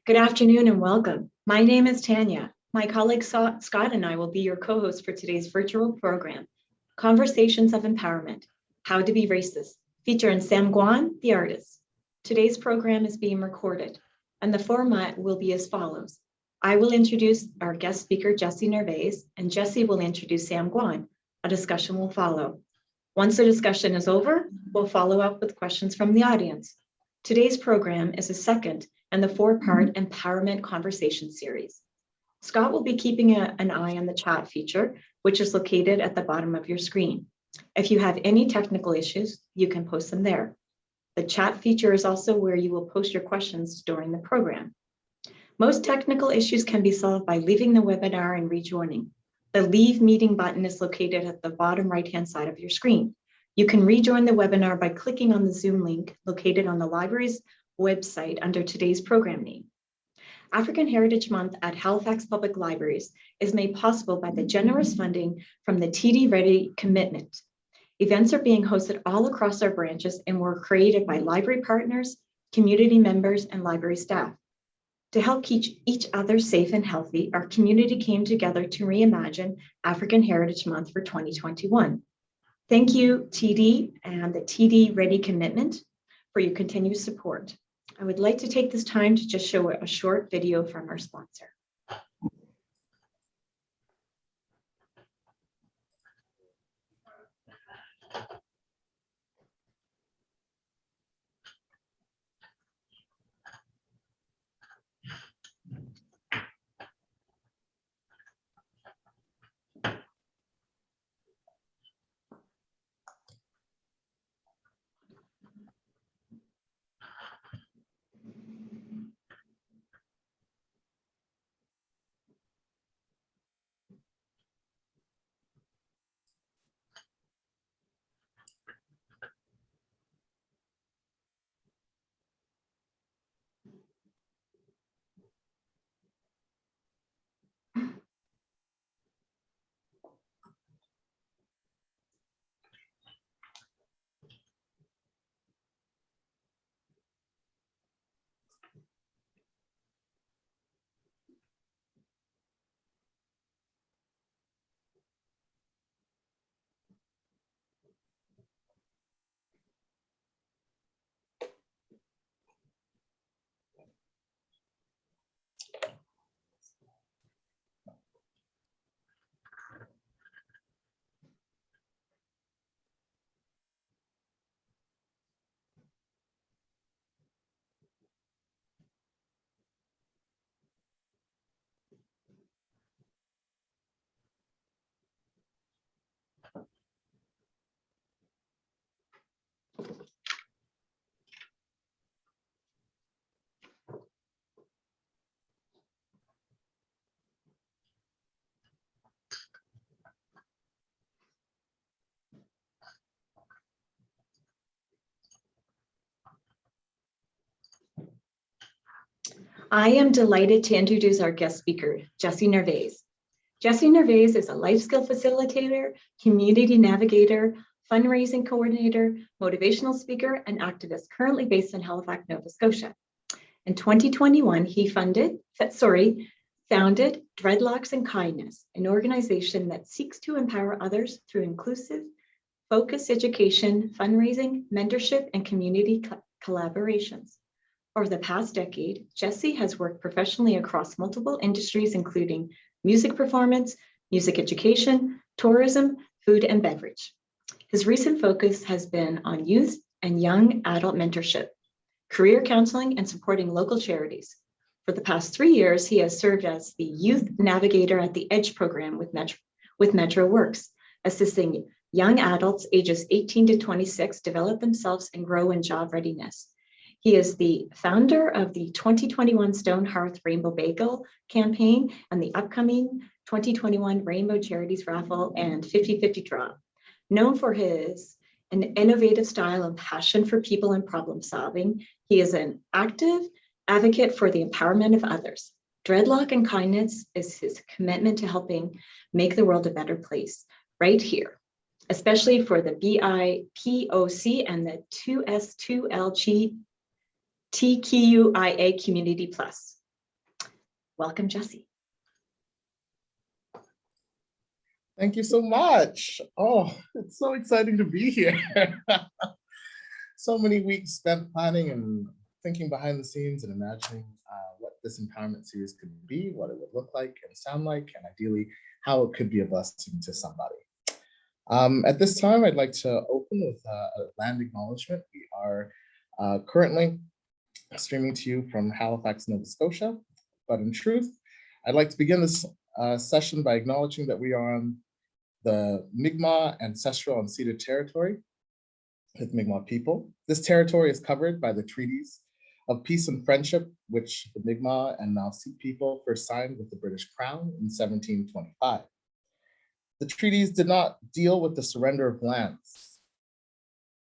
Good afternoon and welcome. My name is Tanya. My colleague Scott and I will be your co-hosts for today's virtual program, Conversations of Empowerment, How to Be Racist, featuring Sam Guan, the artist. Today's program is being recorded, and the format will be as follows. I will introduce our guest speaker, Jesse Nervais, and Jesse will introduce Sam Guan. A discussion will follow. Once the discussion is over, we'll follow up with questions from the audience. Today's program is a second and the four-part empowerment conversation series. Scott will be keeping an eye on the chat feature, which is located at the bottom of your screen. If you have any technical issues, you can post them there. The chat feature is also where you will post your questions during the program. Most technical issues can be solved by leaving the webinar and rejoining. The Leave Meeting button is located at the bottom right-hand side of your screen. You can rejoin the webinar by clicking on the Zoom link located on the library's website under today's program name. African Heritage Month at Halifax Public Libraries is made possible by the generous funding from the TD Ready Commitment. Events are being hosted all across our branches and were created by library partners, community members, and library staff. To help keep each other safe and healthy, our community came together to reimagine African Heritage Month for 2021. Thank you, TD and the TD Ready Commitment, for your continued support. I would like to take this time to just show a short video from our sponsor. I am delighted to introduce our guest speaker, Jesse Nervais. Jesse Nervais is a life skill facilitator, community navigator, fundraising coordinator, motivational speaker, and activist currently based in Halifax, Nova Scotia. In 2021, he founded Dreadlocks and Kindness, an organization that seeks to empower others through inclusive, focused education, fundraising, mentorship, and community collaborations. Over the past decade, Jesse has worked professionally across multiple industries, including music performance, music education, tourism, food, and beverage. His recent focus has been on youth and young adult mentorship, career counseling, and supporting local charities. For the past 3 years, he has served as the youth navigator at the EDGE program with Metro Works, assisting young adults ages 18 to 26 develop themselves and grow in job readiness. He is the founder of the 2021 Stone Hearth Rainbow Bagel campaign and the upcoming 2021 Rainbow Charities Raffle and 50/50 Draw. Known for his an innovative style and passion for people and problem solving, he is an active advocate for the empowerment of others. Dreadlock and Kindness is his commitment to helping make the world a better place right here, especially for the BIPOC and the 2S2LGBTQIA community plus. Welcome, Jesse. Thank you so much. Oh, it's so exciting to be here. So many weeks spent planning and thinking behind the scenes and imagining what this empowerment series could be, what it would look like and sound like, and ideally how it could be a blessing to somebody. At this time, I'd like to open with a land acknowledgement. We are currently streaming to you from Halifax, Nova Scotia, but in truth, I'd like to begin this session by acknowledging that we are on the Mi'kmaq ancestral and ceded territory with Mi'kmaq people. This territory is covered by the treaties of peace and friendship, which the Mi'kmaq and Nauset people first signed with the British Crown in 1725. The treaties did not deal with the surrender of lands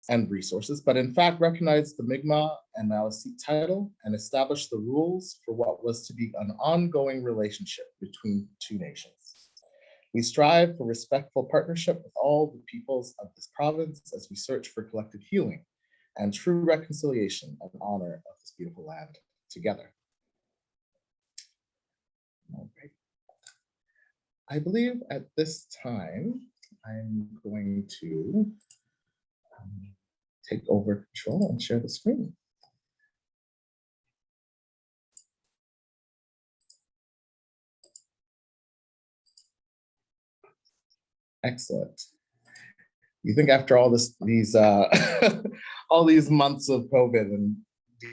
and resources, but in fact recognized the Mi'kmaq and Nauset title and established the rules for what was to be an ongoing relationship between two nations. We strive for respectful partnership with all the peoples of this province as we search for collective healing and true reconciliation and honor of this beautiful land together. All right. I believe at this time, I'm going to take over control and share the screen. Excellent. You think after all these all these months of COVID and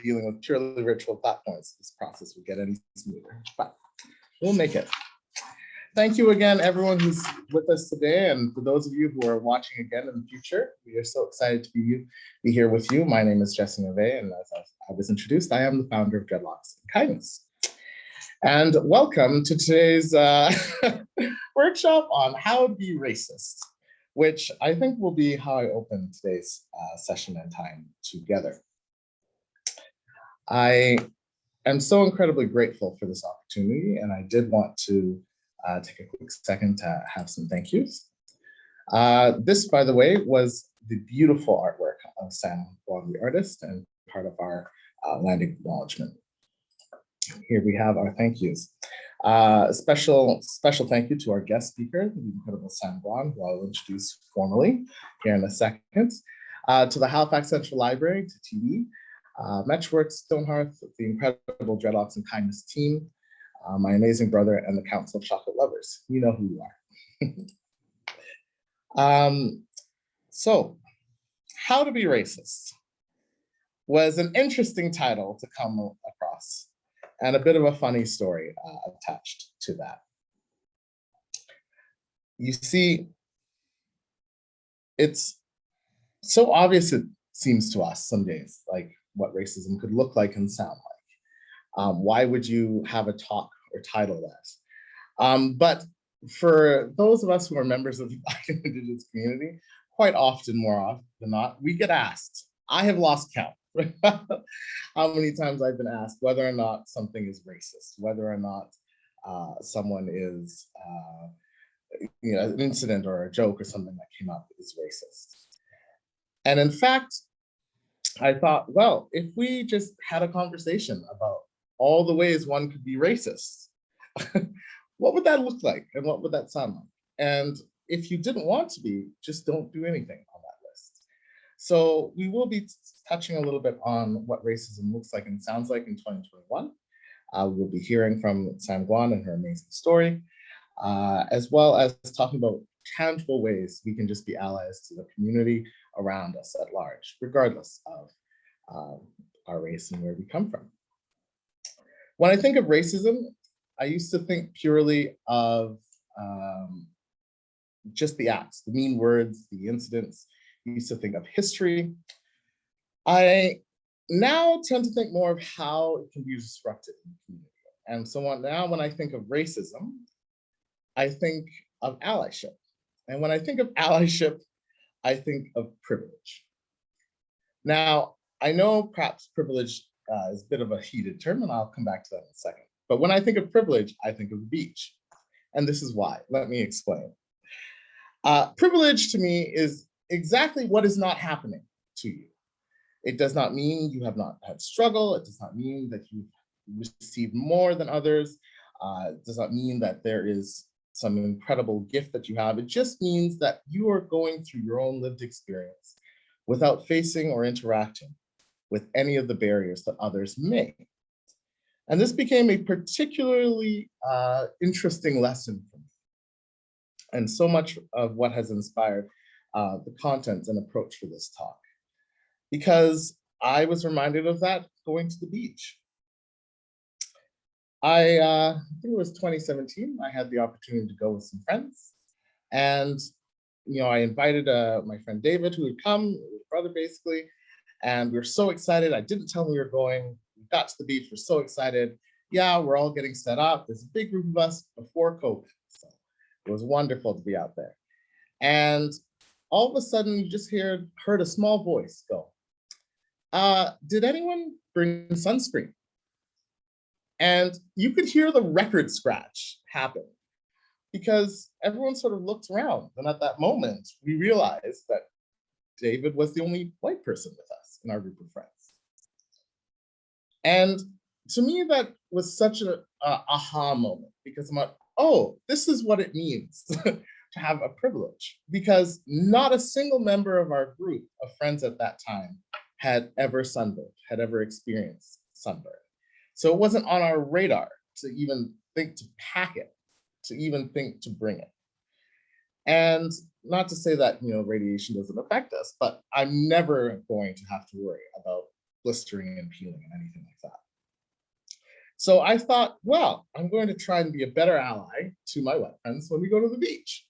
dealing with purely virtual platforms, this process would get any smoother, but we'll make it. Thank you again, everyone who's with us today, and for those of you who are watching again in the future, we are so excited to be here with you. My name is Jesse Nervais, and as I was introduced, I am the founder of Dreadlocks and Kindness. And welcome to today's workshop on how to be racist, which I think will be how I open today's session and time together. I am so incredibly grateful for this opportunity, and I did want to take a quick second to have some thank yous. This, by the way, was the beautiful artwork of Sam Wong, the artist, and part of our landing acknowledgement. Here we have our thank yous. Special thank you to our guest speaker, the incredible Sam Wong, who I'll introduce formally here in a second. To the Halifax Central Library, to TD, Metchworks, Stonehearth, the incredible Dreadlocks and Kindness team, my amazing brother, and the Council of Chocolate Lovers. You know who you are. So, How to Be Racist was an interesting title to come across, and a bit of a funny story attached to that. You see, it's so obvious, it seems to us some days, like what racism could look like and sound like. Why would you have a talk or title that? But for those of us who are members of the Black and Indigenous community, quite often, more often than not, we get asked, I have lost count, how many times I've been asked whether or not something is racist, whether or not someone is, an incident or a joke or something that came up is racist. And in fact, I thought, well, if we just had a conversation about all the ways one could be racist, what would that look like and what would that sound like? And if you didn't want to be, just don't do anything on that list. So we will be touching a little bit on what racism looks like and sounds like in 2021. We'll be hearing from Sam Guan and her amazing story, as well as talking about tangible ways we can just be allies to the community around us at large, regardless of our race and where we come from. When I think of racism, I used to think purely of just the acts, the mean words, the incidents. I used to think of history. I now tend to think more of how it can be disrupted in the community. And so now when I think of racism, I think of allyship. And when I think of allyship, I think of privilege. Now, I know perhaps privilege is a bit of a heated term, and I'll come back to that in a second. But when I think of privilege, I think of the beach. And this is why. Let me explain. Privilege to me is exactly what is not happening to you. It does not mean you have not had struggle. It does not mean that you've received more than others. It does not mean that there is some incredible gift that you have. It just means that you are going through your own lived experience without facing or interacting with any of the barriers that others may. And this became a particularly interesting lesson for me. And so much of what has inspired the content and approach for this talk. Because I was reminded of that going to the beach. I think it was 2017, I had the opportunity to go with some friends. And I invited my friend David, who had come, his brother basically, and we were so excited. I didn't tell him we were going. We got to the beach, we're so excited. Yeah, we're all getting set up. There's a big group of us before COVID. So it was wonderful to be out there. And all of a sudden, you just heard a small voice go, did anyone bring sunscreen? And you could hear the record scratch happen because everyone sort of looked around. And at that moment, we realized that David was the only white person with us in our group of friends. And to me, that was such an aha moment because I'm like, oh, this is what it means to have a privilege, because not a single member of our group of friends at that time had ever sunburned, had ever experienced sunburn. So it wasn't on our radar to even think to pack it, to even think to bring it. And not to say that radiation doesn't affect us, but I'm never going to have to worry about blistering and peeling and anything like that. So I thought, well, I'm going to try and be a better ally to my white friends when we go to the beach.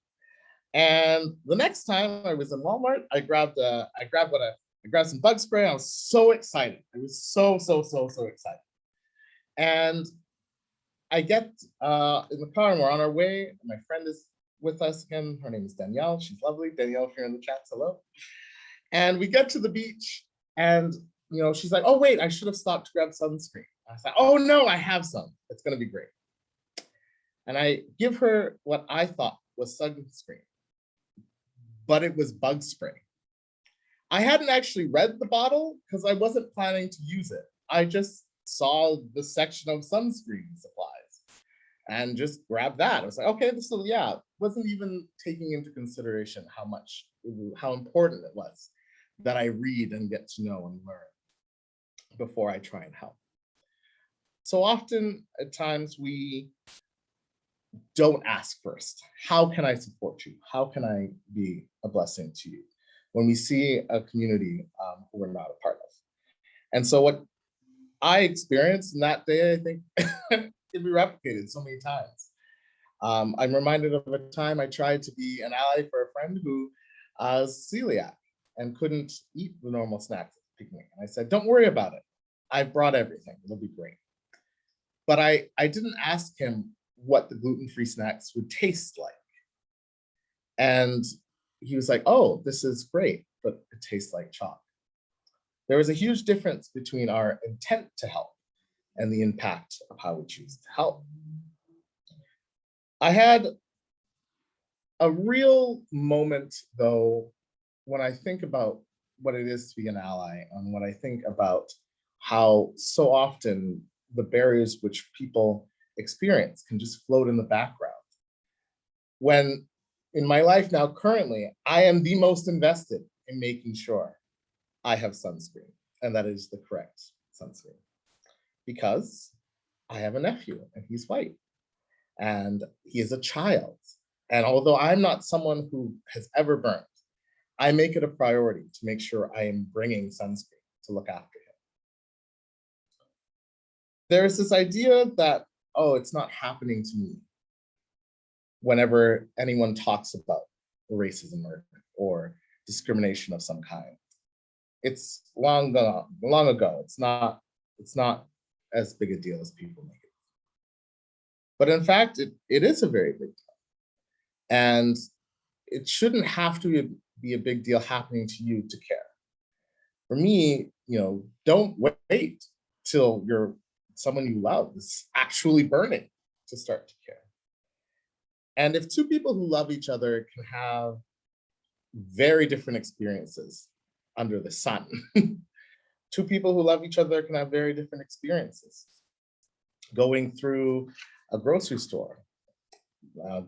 And the next time I was in Walmart, I grabbed some bug spray. I was so excited. I was so excited. And I get in the car and we're on our way. My friend is with us again. Her name is Danielle. She's lovely. Danielle, if you're in the chat, hello. And we get to the beach and she's like, oh wait, I should have stopped to grab sunscreen. I said, oh no, I have some. It's gonna be great. And I give her what I thought was sunscreen, but it was bug spray. I hadn't actually read the bottle because I wasn't planning to use it. I just saw the section of sunscreen supplies and just grabbed that. I was like, okay, this will, yeah, wasn't even taking into consideration how important it was that I read and get to know and learn before I try and help. So often at times we don't ask first, how can I support you? How can I be a blessing to you? When we see a community who we're not a part of. And so what I experienced in that day, I think can be replicated so many times. I'm reminded of a time I tried to be an ally for a friend who was celiac and couldn't eat the normal snacks at the picnic. And I said, don't worry about it. I brought everything, it'll be great. But I didn't ask him what the gluten-free snacks would taste like. And he was like, oh, this is great, but it tastes like chalk. There was a huge difference between our intent to help and the impact of how we choose to help. I had a real moment, though, when I think about what it is to be an ally and when I think about how so often the barriers which people experience can just float in the background. When in my life now, currently, I am the most invested in making sure I have sunscreen, and that is the correct sunscreen. Because I have a nephew and he's white and he is a child. And although I'm not someone who has ever burned, I make it a priority to make sure I am bringing sunscreen to look after him. There's this idea that, oh, it's not happening to me whenever anyone talks about racism or discrimination of some kind. It's long ago. It's not as big a deal as people make it. But in fact, it is a very big deal. And it shouldn't have to be a big deal happening to you to care. For me, don't wait till you're someone you love is actually burning to start to care. And if two people who love each other can have very different experiences under the sun, two people who love each other can have very different experiences. Going through a grocery store,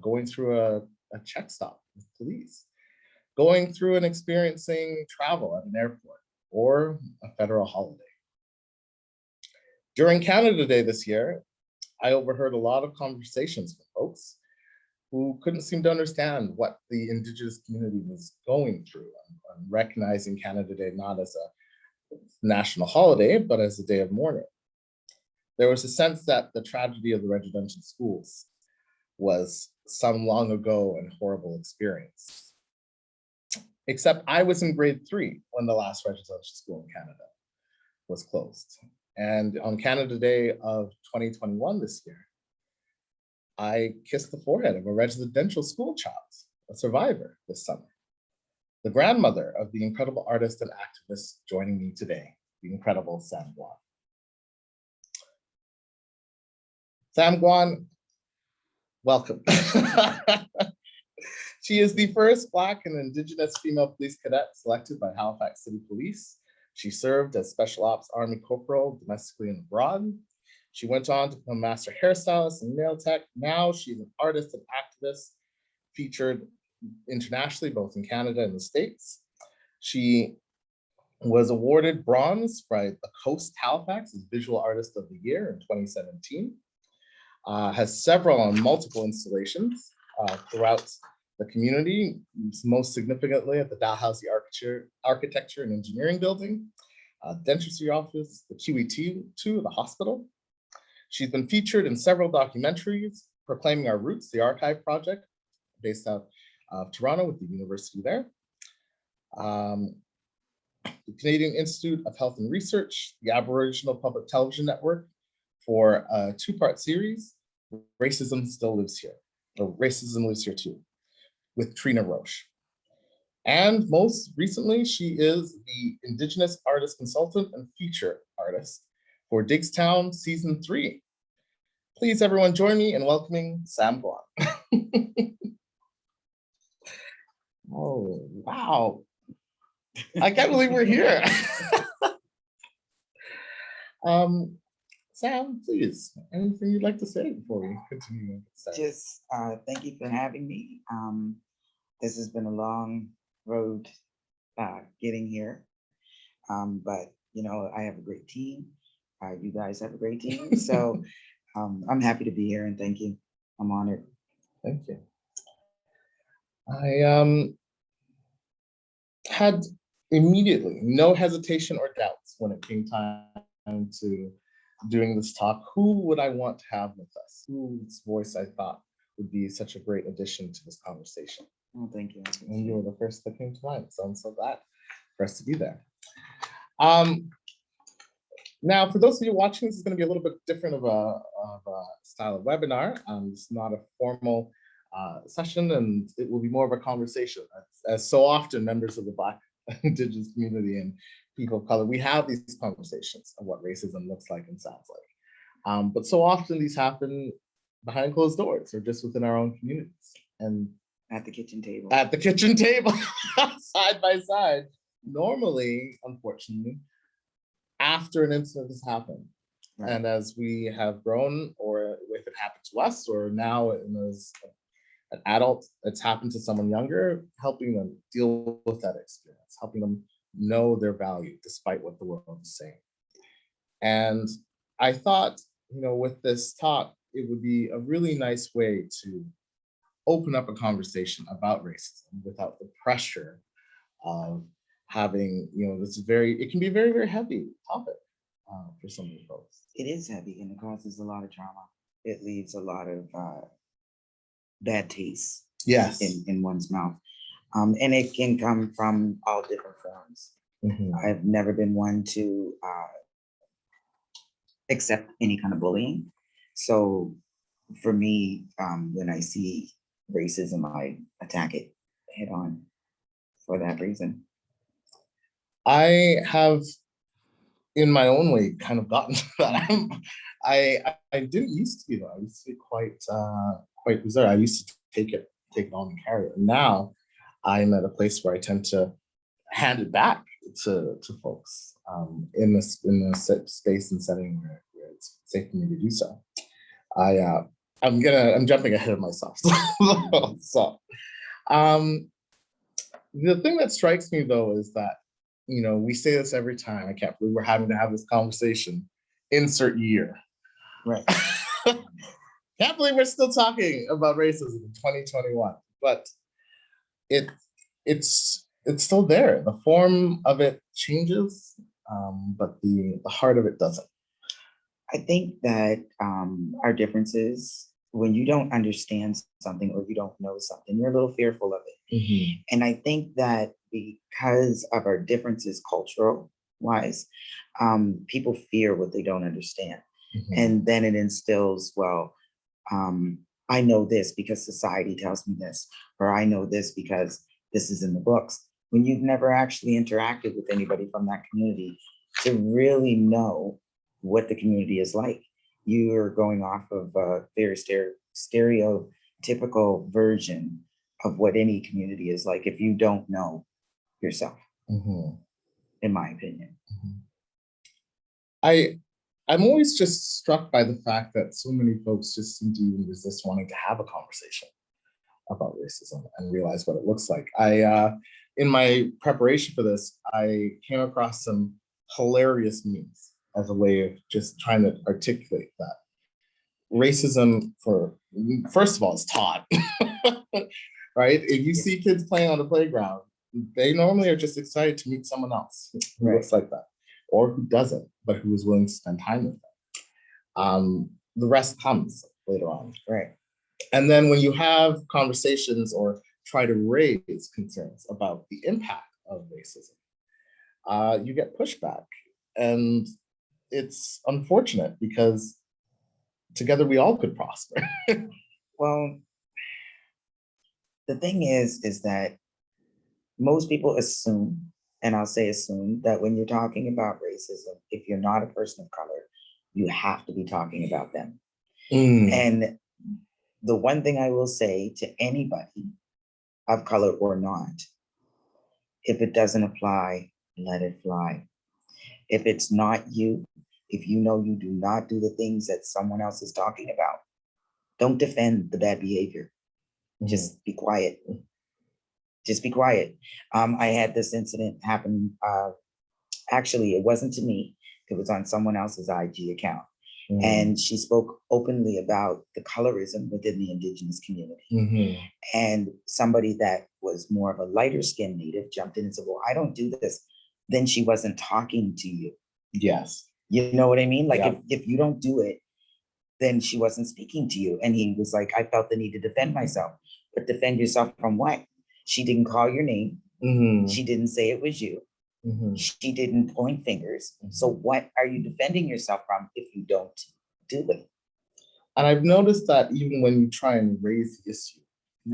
going through a check stop with police, going through and experiencing travel at an airport or a federal holiday. During Canada Day this year, I overheard a lot of conversations with folks who couldn't seem to understand what the Indigenous community was going through and recognizing Canada Day not as a national holiday, but as a day of mourning. There was a sense that the tragedy of the residential schools was some long ago and horrible experience. Except I was in grade 3 when the last residential school in Canada was closed. And on Canada Day of 2021 this year, I kissed the forehead of a residential school child, a survivor this summer, the grandmother of the incredible artist and activist joining me today, the incredible Sam Guan. Sam Guan, welcome. She is the first Black and Indigenous female police cadet selected by Halifax City Police. She served as Special Ops Army Corporal domestically and abroad. She went on to become master hairstylist and nail tech. Now she's an artist and activist featured internationally, both in Canada and the States. She was awarded bronze by the Coast Halifax as Visual Artist of the Year in 2017. Has several and multiple installations throughout the community, most significantly at the Dalhousie Architecture and Engineering Building, Dentistry Office, the QE2, the hospital. She's been featured in several documentaries, Proclaiming Our Roots, the archive project, based out of Toronto with the university there. The Canadian Institute of Health and Research, the Aboriginal Public Television Network for a 2-part series, Racism Still Lives Here, or Racism Lives Here Too, with Trina Roche. And most recently, she is the Indigenous Artist Consultant and Feature Artist for Digstown Season 3. Please everyone join me in welcoming Sam Guan. Oh, wow. I can't believe we're here. Sam, please, anything you'd like to say before we continue? Just thank you for having me. This has been a long road getting here, but you know, I have a great team. You guys have a great team, so I'm happy to be here and thank you. I'm honored. Thank you. I had immediately no hesitation or doubts when it came time to doing this talk. Who would I want to have with us? Whose voice I thought would be such a great addition to this conversation? Oh, thank you. And you were the first that came to mind, so I'm so glad for us to be there. Now, for those of you watching, this is going to be a little bit different of a style of webinar. It's not a formal session, and it will be more of a conversation. As so often, members of the Black Indigenous community and people of color, we have these conversations of what racism looks like and sounds like. But so often these happen behind closed doors or just within our own communities. And At the kitchen table. At the kitchen table, side by side. Normally, unfortunately, after an incident has happened. Right. And as we have grown, or if it happened to us, or now as an adult, it's happened to someone younger, helping them deal with that experience, helping them know their value despite what the world is saying. And I thought, you know, with this talk, it would be a really nice way to open up a conversation about racism without the pressure of having, you know, it can be a very, very heavy topic for some of the folks. It is heavy and it causes a lot of trauma. It leaves a lot of bad taste in one's mouth. And it can come from all different forms. Mm-hmm. I've never been one to accept any kind of bullying. So for me, when I see racism, I attack it head on for that reason. I have in my own way, kind of gotten to that. I didn't used to be though. I used to be quite reserved. I used to take it on and carry it. And now I'm at a place where I tend to hand it back to folks in a space and setting where it's safe for me to do so. I'm jumping ahead of myself. So the thing that strikes me though is that, we say this every time. I can't believe we're having to have this conversation. Insert year. Right. Can't believe we're still talking about racism in 2021, but it's still there. The form of it changes, but the heart of it doesn't. I think that our differences, when you don't understand something or you don't know something, you're a little fearful of it. Mm-hmm. And I think that because of our differences cultural wise, people fear what they don't understand. Mm-hmm. And then it instills, well, I know this because society tells me this, or I know this because this is in the books. When you've never actually interacted with anybody from that community to really know what the community is like, you are going off of a very stereotypical version of what any community is like if you don't know yourself, Mm-hmm. in my opinion. Mm-hmm. I'm always just struck by the fact that so many folks just seem to even resist wanting to have a conversation about racism and realize what it looks like. In my preparation for this, I came across some hilarious memes as a way of just trying to articulate that. Racism, first of all, is taught, right? If you see kids playing on the playground, they normally are just excited to meet someone else who looks like that, or who doesn't, but who is willing to spend time with them. The rest comes later on. Right. And then when you have conversations or try to raise concerns about the impact of racism, you get pushback. And it's unfortunate because together we all could prosper. Well, the thing is that most people assume, and I'll say assume, that when you're talking about racism, if you're not a person of color, you have to be talking about them. And the one thing I will say to anybody of color or not, if it doesn't apply, let it fly. If it's not you, if you know you do not do the things that someone else is talking about, don't defend the bad behavior. Just be quiet. Just be quiet. I had this incident happen. Actually, it wasn't to me. It was on someone else's IG account. And she spoke openly about the colorism within the Indigenous community. And somebody that was more of a lighter skinned Native jumped in and said, well, I don't do this. Then she wasn't talking to you. Yes. You know what I mean? Like if you don't do it, then she wasn't speaking to you. And he was like, I felt the need to defend myself. But defend yourself from what? She didn't call your name. She didn't say it was you. She didn't point fingers. So what are you defending yourself from if you don't do it? And I've noticed that even when you try and raise the issue,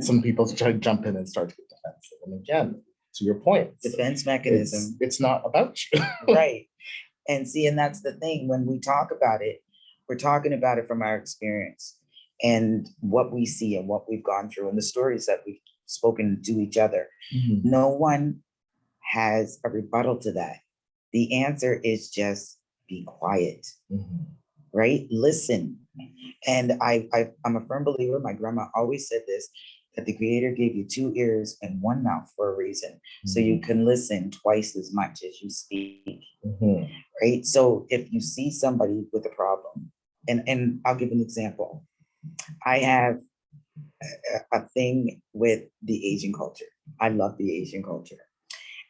some people try to jump in and start to get defensive. And again, to your point, defense mechanism. It's not about you. Right. And see, and that's the thing. When we talk about it, we're talking about it from our experience and what we see and what we've gone through and the stories that we've spoken to each other. No one has a rebuttal to that. The answer is just be quiet, right? Listen. And I'm a firm believer, my grandma always said this, that the Creator gave you 2 ears and 1 mouth for a reason. So you can listen twice as much as you speak, right? So if you see somebody with a problem, and I'll give an example. I have a thing with the Asian culture. I love the Asian culture.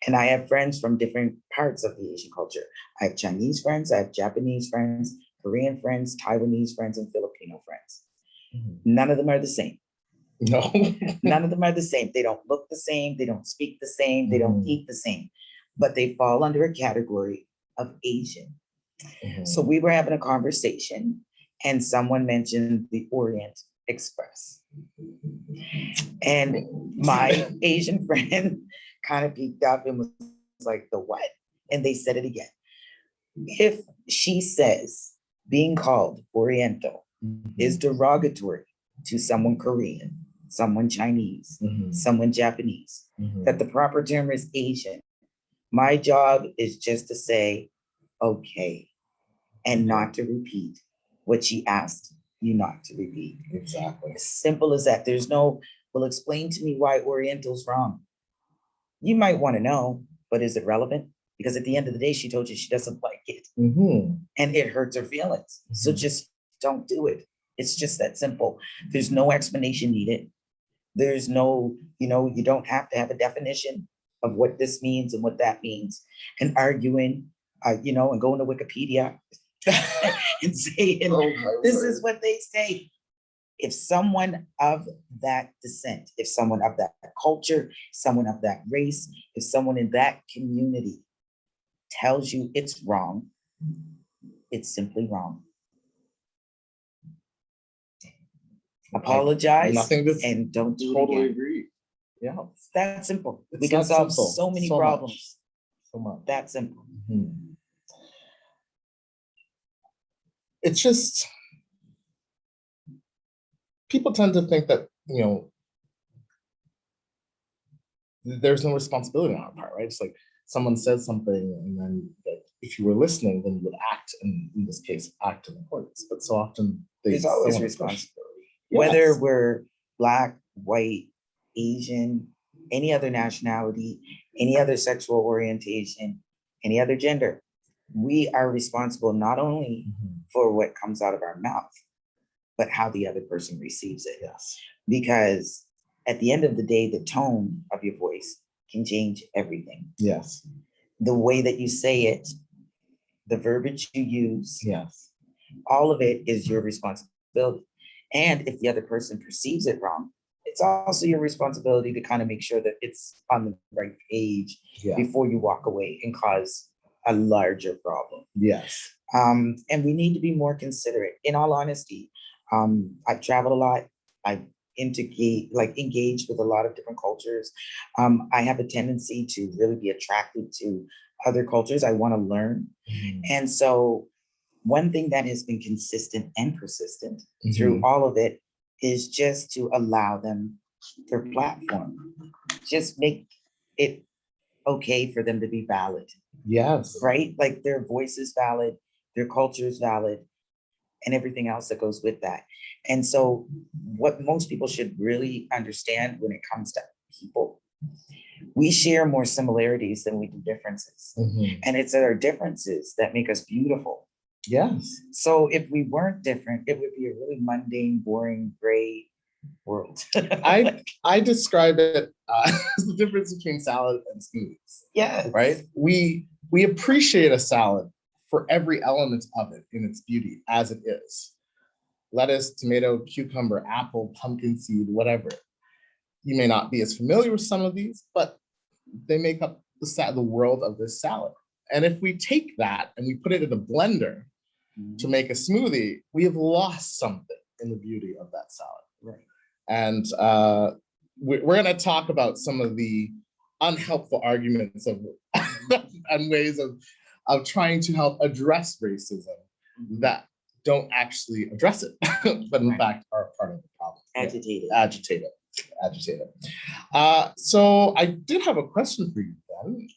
And I have friends from different parts of the Asian culture. I have Chinese friends, I have Japanese friends, Korean friends, Taiwanese friends, and Filipino friends. None of them are the same. No. None of them are the same. They don't look the same. They don't speak the same. They don't eat the same. But they fall under a category of Asian. So we were having a conversation and someone mentioned the Orient Express. And my Asian friend kind of peeked up and was like, the what? And they said it again. If she says being called Oriental is derogatory to someone Korean, someone Chinese, someone Japanese, that the proper term is Asian, my job is just to say, okay, and not to repeat what she asked you not to repeat. Exactly. As simple as that. There's no, well, explain to me why Oriental's wrong. You might want to know, but is it relevant? Because at the end of the day, she told you she doesn't like it. And it hurts her feelings. So just don't do it. It's just that simple. There's no explanation needed. There's no, you don't have to have a definition of what this means and what that means. And arguing, and going to Wikipedia and saying, this is what they say. If someone of that descent, if someone of that culture, someone of that race, if someone in that community tells you it's wrong, it's simply wrong. Apologize and don't do it again. Agree. Yeah. It's that simple. We can solve so many problems. So much. That simple. It's just, people tend to think that, there's no responsibility on our part, right? It's like someone says something and then if you were listening, then you would act, and in this case, act in accordance. But so often there's always responsibility. Yes. Whether we're Black, white, Asian, any other nationality, any other sexual orientation, any other gender, we are responsible not only for what comes out of our mouth, but how the other person receives it. Yes. Because at the end of the day, the tone of your voice can change everything. Yes. The way that you say it, the verbiage you use, yes, all of it is your responsibility. And if the other person perceives it wrong, it's also your responsibility to kind of make sure that it's on the right page before you walk away and cause a larger problem. Yes. And we need to be more considerate. In all honesty, I've traveled a lot. I've engaged with a lot of different cultures. I have a tendency to really be attracted to other cultures. I want to learn. And so one thing that has been consistent and persistent through all of it is just to allow them their platform. Just make it okay for them to be valid. Yes. Right? Like their voice is valid, their culture is valid, and everything else that goes with that. And so what most people should really understand when it comes to people, we share more similarities than we do differences. And it's our differences that make us beautiful. Yes. So if we weren't different, it would be a really mundane, boring, gray world. I describe it as the difference between salad and smoothies. Yeah. Right? We appreciate a salad for every element of it in its beauty as it is. Lettuce, tomato, cucumber, apple, pumpkin seed, whatever. You may not be as familiar with some of these, but they make up the world of this salad. And if we take that and we put it in a blender to make a smoothie, we have lost something in the beauty of that salad. Right. And we're going to talk about some of the unhelpful arguments of and ways of trying to help address racism that don't actually address it, but in fact are part of the problem. Agitated. So I did have a question for you then.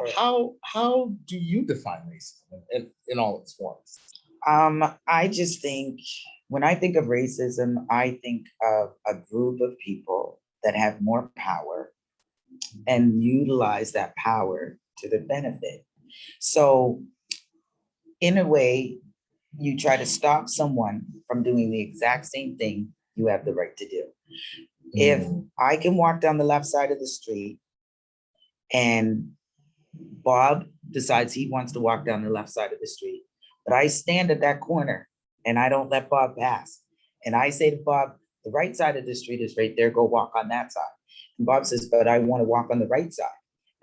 Sure. How do you define racism in all its forms? I just think when I think of racism, I think of a group of people that have more power and utilize that power to their benefit. So in a way, you try to stop someone from doing the exact same thing you have the right to do. If I can walk down the left side of the street and Bob decides he wants to walk down the left side of the street, but I stand at that corner and I don't let Bob pass. And I say to Bob, the right side of the street is right there, go walk on that side. And Bob says, but I want to walk on the right side.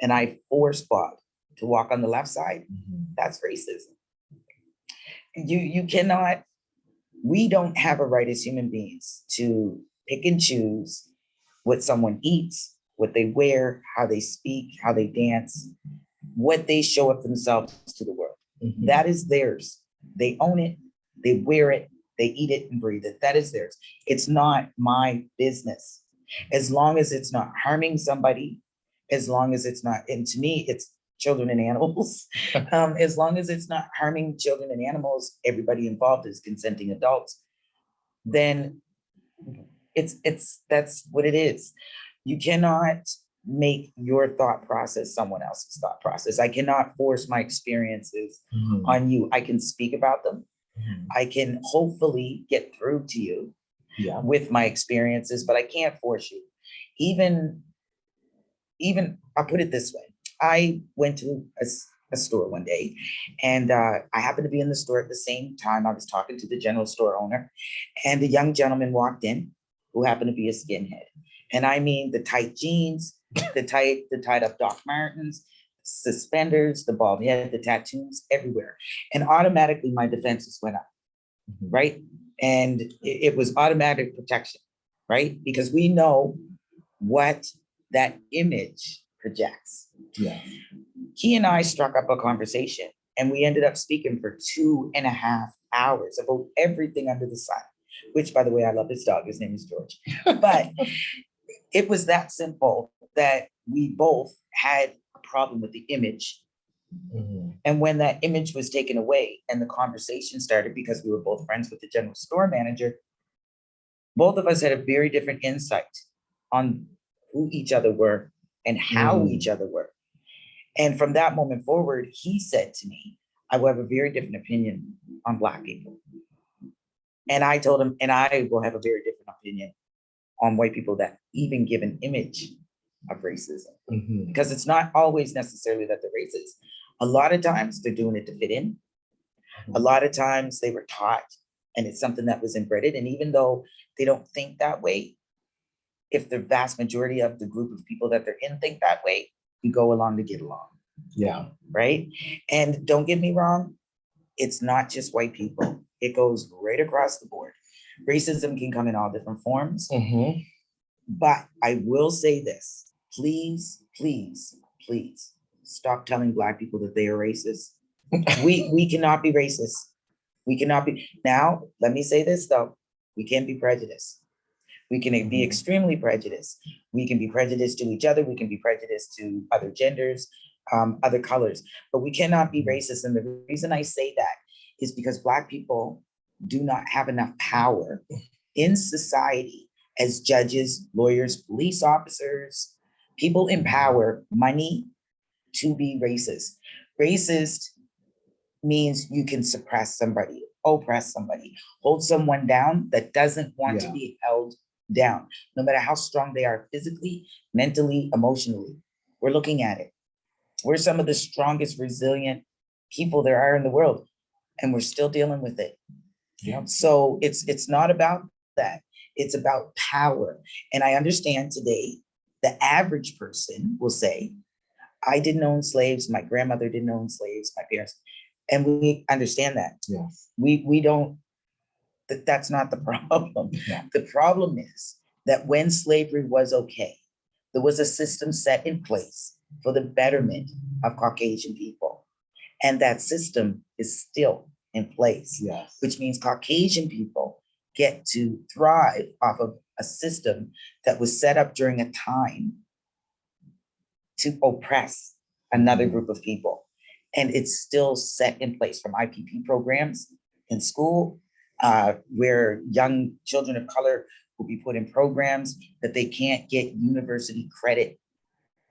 And I force Bob to walk on the left side. That's racism. You cannot, we don't have a right as human beings to pick and choose what someone eats, what they wear, how they speak, how they dance, what they show of themselves to the world. Mhm. That is theirs. They own it, they wear it, they eat it and breathe it. That is theirs. It's not my business. As long as it's not harming somebody, as long as it's not, and to me, it's children and animals. As long as it's not harming children and animals, everybody involved is consenting adults, then that's what it is. You cannot make your thought process someone else's thought process. I cannot force my experiences Mhm. on you. I can speak about them. Mhm. I can hopefully get through to you Yeah. with my experiences, but I can't force you. Even, I'll put it this way. I went to a store one day, and I happened to be in the store at the same time. I was talking to the general store owner, and a young gentleman walked in who happened to be a skinhead. And I mean the tight jeans, the tied up Doc Martens, suspenders, the bald head, the tattoos everywhere. And automatically my defenses went up, Mhm. right? And it was automatic protection, right? Because we know what that image projects. Yeah. He and I struck up a conversation, and we ended up speaking for 2.5 hours about everything under the sun, which, by the way, I love his dog. His name is George. But it was that simple, that we both had a problem with the image. Mhm. And when that image was taken away and the conversation started, because we were both friends with the general store manager, both of us had a very different insight on who each other were and how each other were. And from that moment forward, he said to me, I will have a very different opinion on Black people. And I told him, and I will have a very different opinion on white people that even give an image of racism. Mhm. Because it's not always necessarily that they're racist. A lot of times they're doing it to fit in. A lot of times they were taught, and it's something that was embedded. And even though they don't think that way, if the vast majority of the group of people that they're in think that way, you go along to get along. Yeah. Right? And don't get me wrong, it's not just white people. It goes right across the board. Racism can come in all different forms. Mhm. But I will say this, please, please, please stop telling Black people that they are racist. We cannot be racist. We cannot be. Now, let me say this though, we can be prejudiced. We can be Mhm. extremely prejudiced. We can be prejudiced to each other. We can be prejudiced to other genders, other colors, but we cannot be racist. And the reason I say that is because Black people do not have enough power in society as judges, lawyers, police officers, people in power, money, to be racist. Racist means you can suppress somebody, oppress somebody, hold someone down that doesn't want to Yeah. be held down, no matter how strong they are physically, mentally, emotionally. We're looking at it. We're some of the strongest, resilient people there are in the world, and we're still dealing with it. Yeah. So it's not about that. It's about power. And I understand today, the average person will say, I didn't own slaves, my grandmother didn't own slaves, my parents. And we understand that. Yes. We don't, that's not the problem. Yeah. The problem is that when slavery was okay, there was a system set in place for the betterment of Caucasian people. And that system is still in place, Yes. which means Caucasian people get to thrive off of a system that was set up during a time to oppress another Mhm. group of people. And it's still set in place from IPP programs in school, where young children of color will be put in programs that they can't get university credit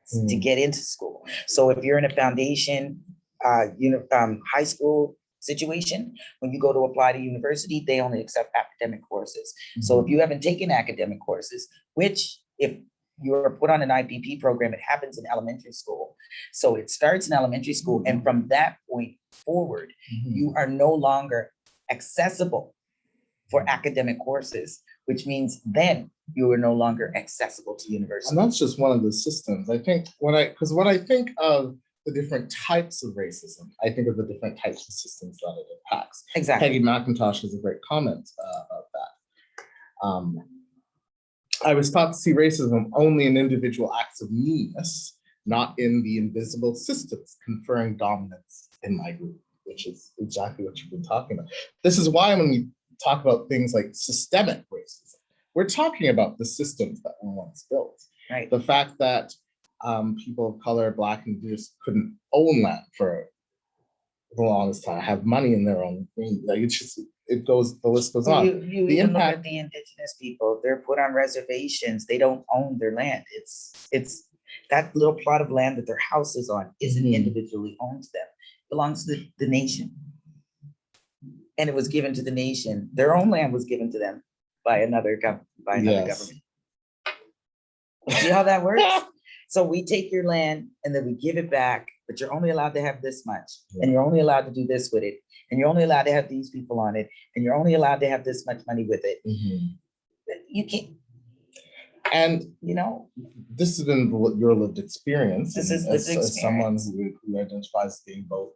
to Mm. get into school. So if you're in a foundation, high school situation, when you go to apply to university, they only accept academic courses. So if Mhm. you haven't taken academic courses, which if you're put on an IPP program, it happens in elementary school. So it starts in elementary school, and from that point forward, Mhm. you are no longer accessible for academic courses, which means then you are no longer accessible to university. And that's just one of the systems. I think when I think of the different types of racism, I think of the different types of systems that it impacts. Exactly. Peggy McIntosh has a great comment about that. I was taught to see racism only in individual acts of meanness, not in the invisible systems conferring dominance in my group. which is exactly what you've been talking about. This is why when we talk about things like systemic racism, we're talking about the systems that were once built. Right. The fact that people of color, Black and Indigenous, couldn't own land for the longest time, have money in their own name. Like it's just, it goes, the list goes Well, on. you The even look impact- at the indigenous people, they're put on reservations, they don't own their land. It's that little plot of land that their house is on isn't Mhm. individually owned to them, belongs to the nation. And it was given to the nation, their own land was given to them by another government. Yes. See how that works? So we take your land and then we give it back, but you're only allowed to have this much, and you're only allowed to do this with it, and you're only allowed to have these people on it, and you're only allowed to have this much money with it. Mhm. You can't, And you know, this has been your lived experience. This and is lived as someone experience. who identifies as being both,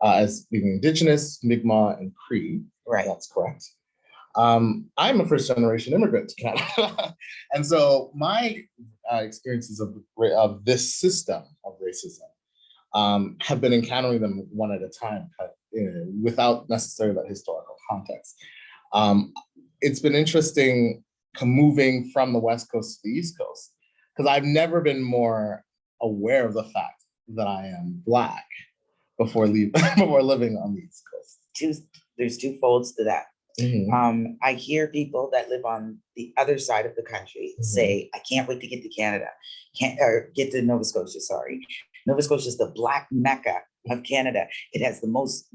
as being Indigenous, Mi'kmaq, and Cree. right. That's correct. I'm a first generation immigrant to Canada. And so my experiences of this system of racism have been encountering them one at a time, without necessarily that historical context. It's been interesting moving from the West Coast to the East Coast, because I've never been more aware of the fact that I am Black before living on the East Coast. There's two folds to that. Mhm. I hear people that live on the other side of the country say, I can't wait to get to Canada, get to Nova Scotia, sorry. Nova Scotia is the Black Mecca of Canada. It has the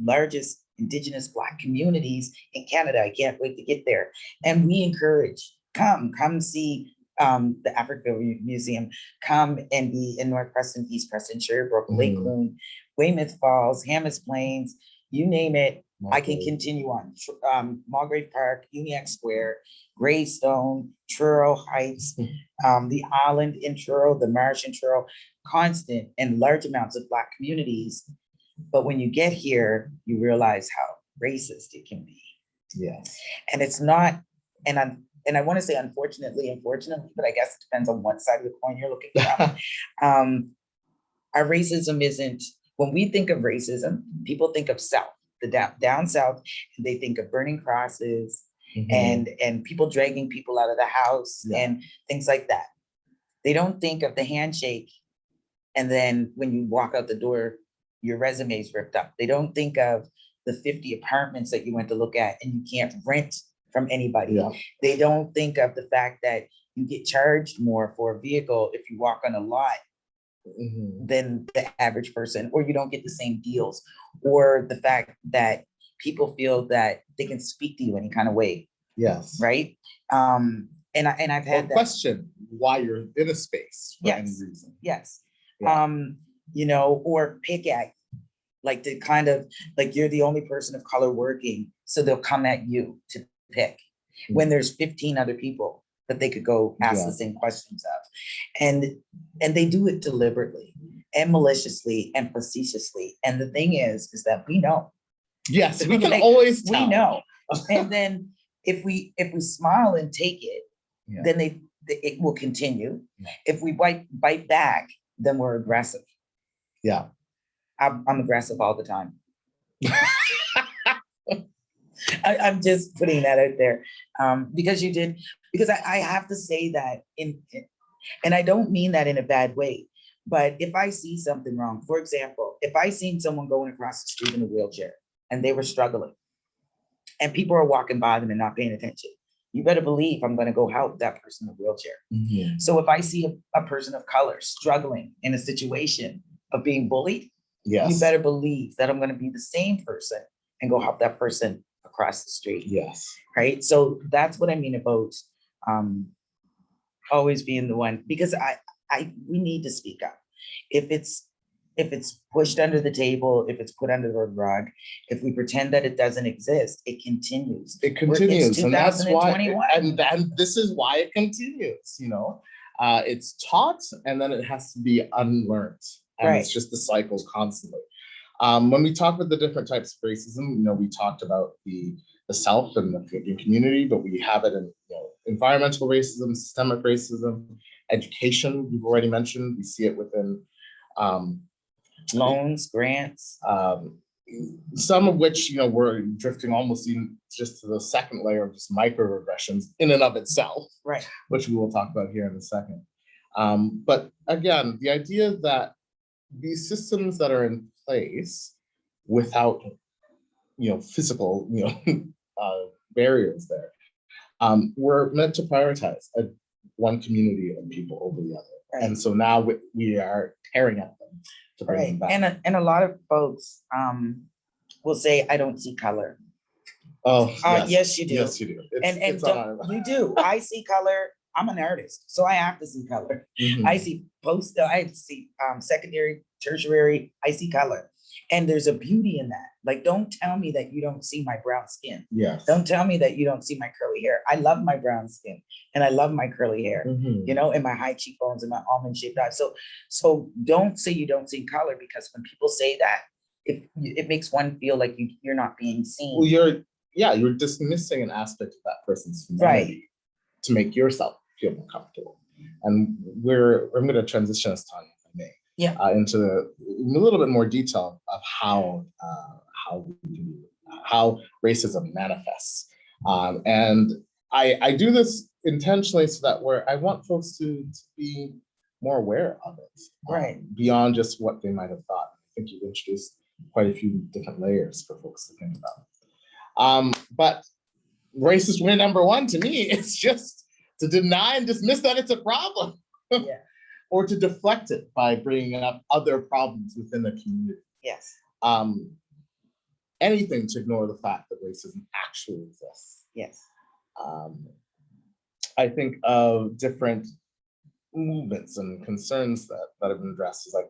largest Indigenous Black communities in Canada. I can't wait to get there. And we encourage, come see the Africa Museum, come and be in North Preston, East Preston, Sherbrooke, Lake Loon, Weymouth Falls, Hammers Plains, you name it. I can continue on. Mulgrave Park, Uniacke Square, Greystone, Truro Heights, the island in Truro, the marsh in Truro, constant and large amounts of Black communities. But when you get here, you realize how racist it can be. Yes. And it's not, and I want to say unfortunately, but I guess it depends on what side of the coin you're looking from. Our racism isn't, when we think of racism, people think of South. The down south, they think of burning crosses and people dragging people out of the house and things like that. They don't think of the handshake, and then when you walk out the door, your resume is ripped up. They don't think of the 50 apartments that you went to look at and you can't rent from anybody. Yeah. They don't think of the fact that you get charged more for a vehicle if you walk on a lot than the average person, or you don't get the same deals, or the fact that people feel that they can speak to you any kind of way. Yes. Right. And I've had that question why you're in a space for any reason. Yes. Yeah. You know, or pick at, like, the kind of, like, you're the only person of color working, so they'll come at you to pick when there's 15 other people that they could go ask the same questions of. And they do it deliberately and maliciously and facetiously. And the thing is that we know. Yes, we can always tell. We know. And then if we smile and take it, then it will continue. If we bite back, then we're aggressive. Yeah. I'm aggressive all the time. I'm just putting that out there because I have to say that and I don't mean that in a bad way, but if I see something wrong, for example, if I seen someone going across the street in a wheelchair and they were struggling and people are walking by them and not paying attention, you better believe I'm going to go help that person in a wheelchair. So if I see a person of color struggling in a situation of being bullied, you better believe that I'm going to be the same person and go help that person across the street. Yes. Right. So that's what I mean about always being the one, because we need to speak up. If it's pushed under the table, if it's put under the rug, if we pretend that it doesn't exist, it continues. It continues. And that's why, and this is why it continues, you know. It's taught and then it has to be unlearned. And it's just the cycle constantly. When we talk about the different types of racism, you know, we talked about the self and the community, but we have it in, you know, environmental racism, systemic racism, education. You've already mentioned. We see it within loans, grants. some of which, we're drifting almost even just to the second layer of just microaggressions in and of itself, Right. which we will talk about here in a second. But again, the idea that these systems that are in place without, physical, barriers there, we're meant to prioritize one community of people over the other. Right. And so now we are tearing at them to bring them back. And a lot of folks will say, I don't see color. Oh, yes, you do. Yes, you do. And you do. I see color. I'm an artist, so I have to see color. Mhm. I see secondary, tertiary, I see color. And there's a beauty in that. Like, don't tell me that you don't see my brown skin. Yes. Don't tell me that you don't see my curly hair. I love my brown skin and I love my curly hair, Mhm. and my high cheekbones and my almond shaped eyes. So don't say you don't see color, because when people say that, it makes one feel like you're not being seen. Well, you're dismissing an aspect of that person's humanity to make yourself feel more comfortable. And I'm going to transition us, Tanya, if I may, into a little bit more detail of how racism manifests. And I do this intentionally so that I want folks to be more aware of it, beyond just what they might have thought. I think you've introduced quite a few different layers for folks to think about. But racist way number one to me is just to deny and dismiss that it's a problem. Or to deflect it by bringing up other problems within the community. Yes. Anything to ignore the fact that racism actually exists. Yes. I think of different movements and concerns that have been addressed as like,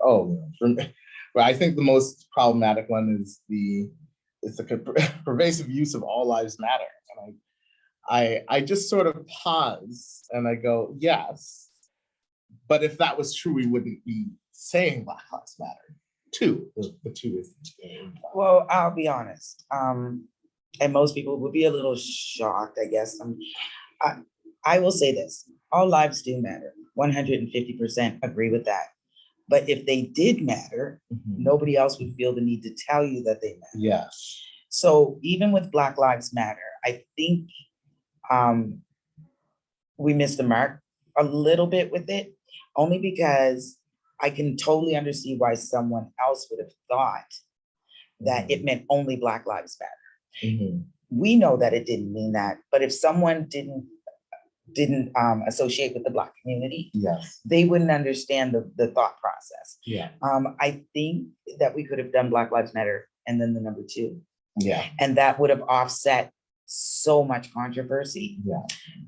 but I think the most problematic one is the pervasive use of all lives matter. And I just sort of pause and I go, yes, but if that was true, we wouldn't be saying Black Lives Matter. The two is. Well, I'll be honest. And most people would be a little shocked, I guess. I will say this: all lives do matter. 150% agree with that. But if they did matter, nobody else would feel the need to tell you that they matter. Yes. So even with Black Lives Matter, I think we missed the mark a little bit with it, only because I can totally understand why someone else would have thought that it meant only Black Lives Matter. We know that it didn't mean that, but if someone didn't associate with the Black community, they wouldn't understand the thought process. I think that we could have done Black Lives Matter and then the number 2. And that would have offset so much controversy.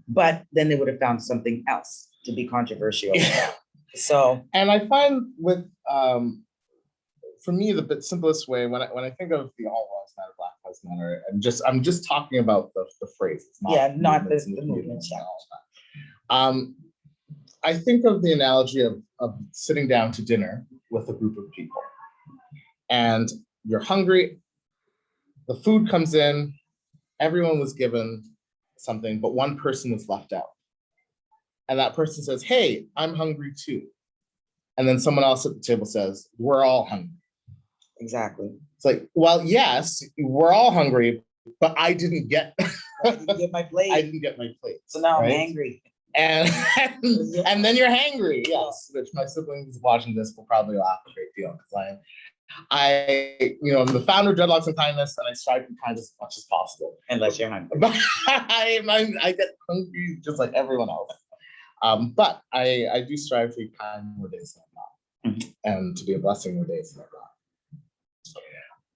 But then they would have found something else to be controversial about. So, and I find with for me the simplest way when I think of the all lives matter, Black Lives Matter, I'm just talking about the phrases, not the movement. I think of the analogy of sitting down to dinner with a group of people, and you're hungry. The food comes in, everyone was given something, but one person was left out. And that person says, hey, I'm hungry too. And then someone else at the table says, we're all hungry. Exactly. It's like, well, yes, we're all hungry, but I didn't get my plate. I didn't get my plate. So now I'm angry. And then you're hangry, yes, which my siblings watching this will probably laugh a great deal, because I'm the founder of Dreadlocks and Kindness, and I strive to be kind as much as possible. Unless you're hungry. But I get hungry just like everyone else. But I do strive to be kind more days than not, and to be a blessing more days than not.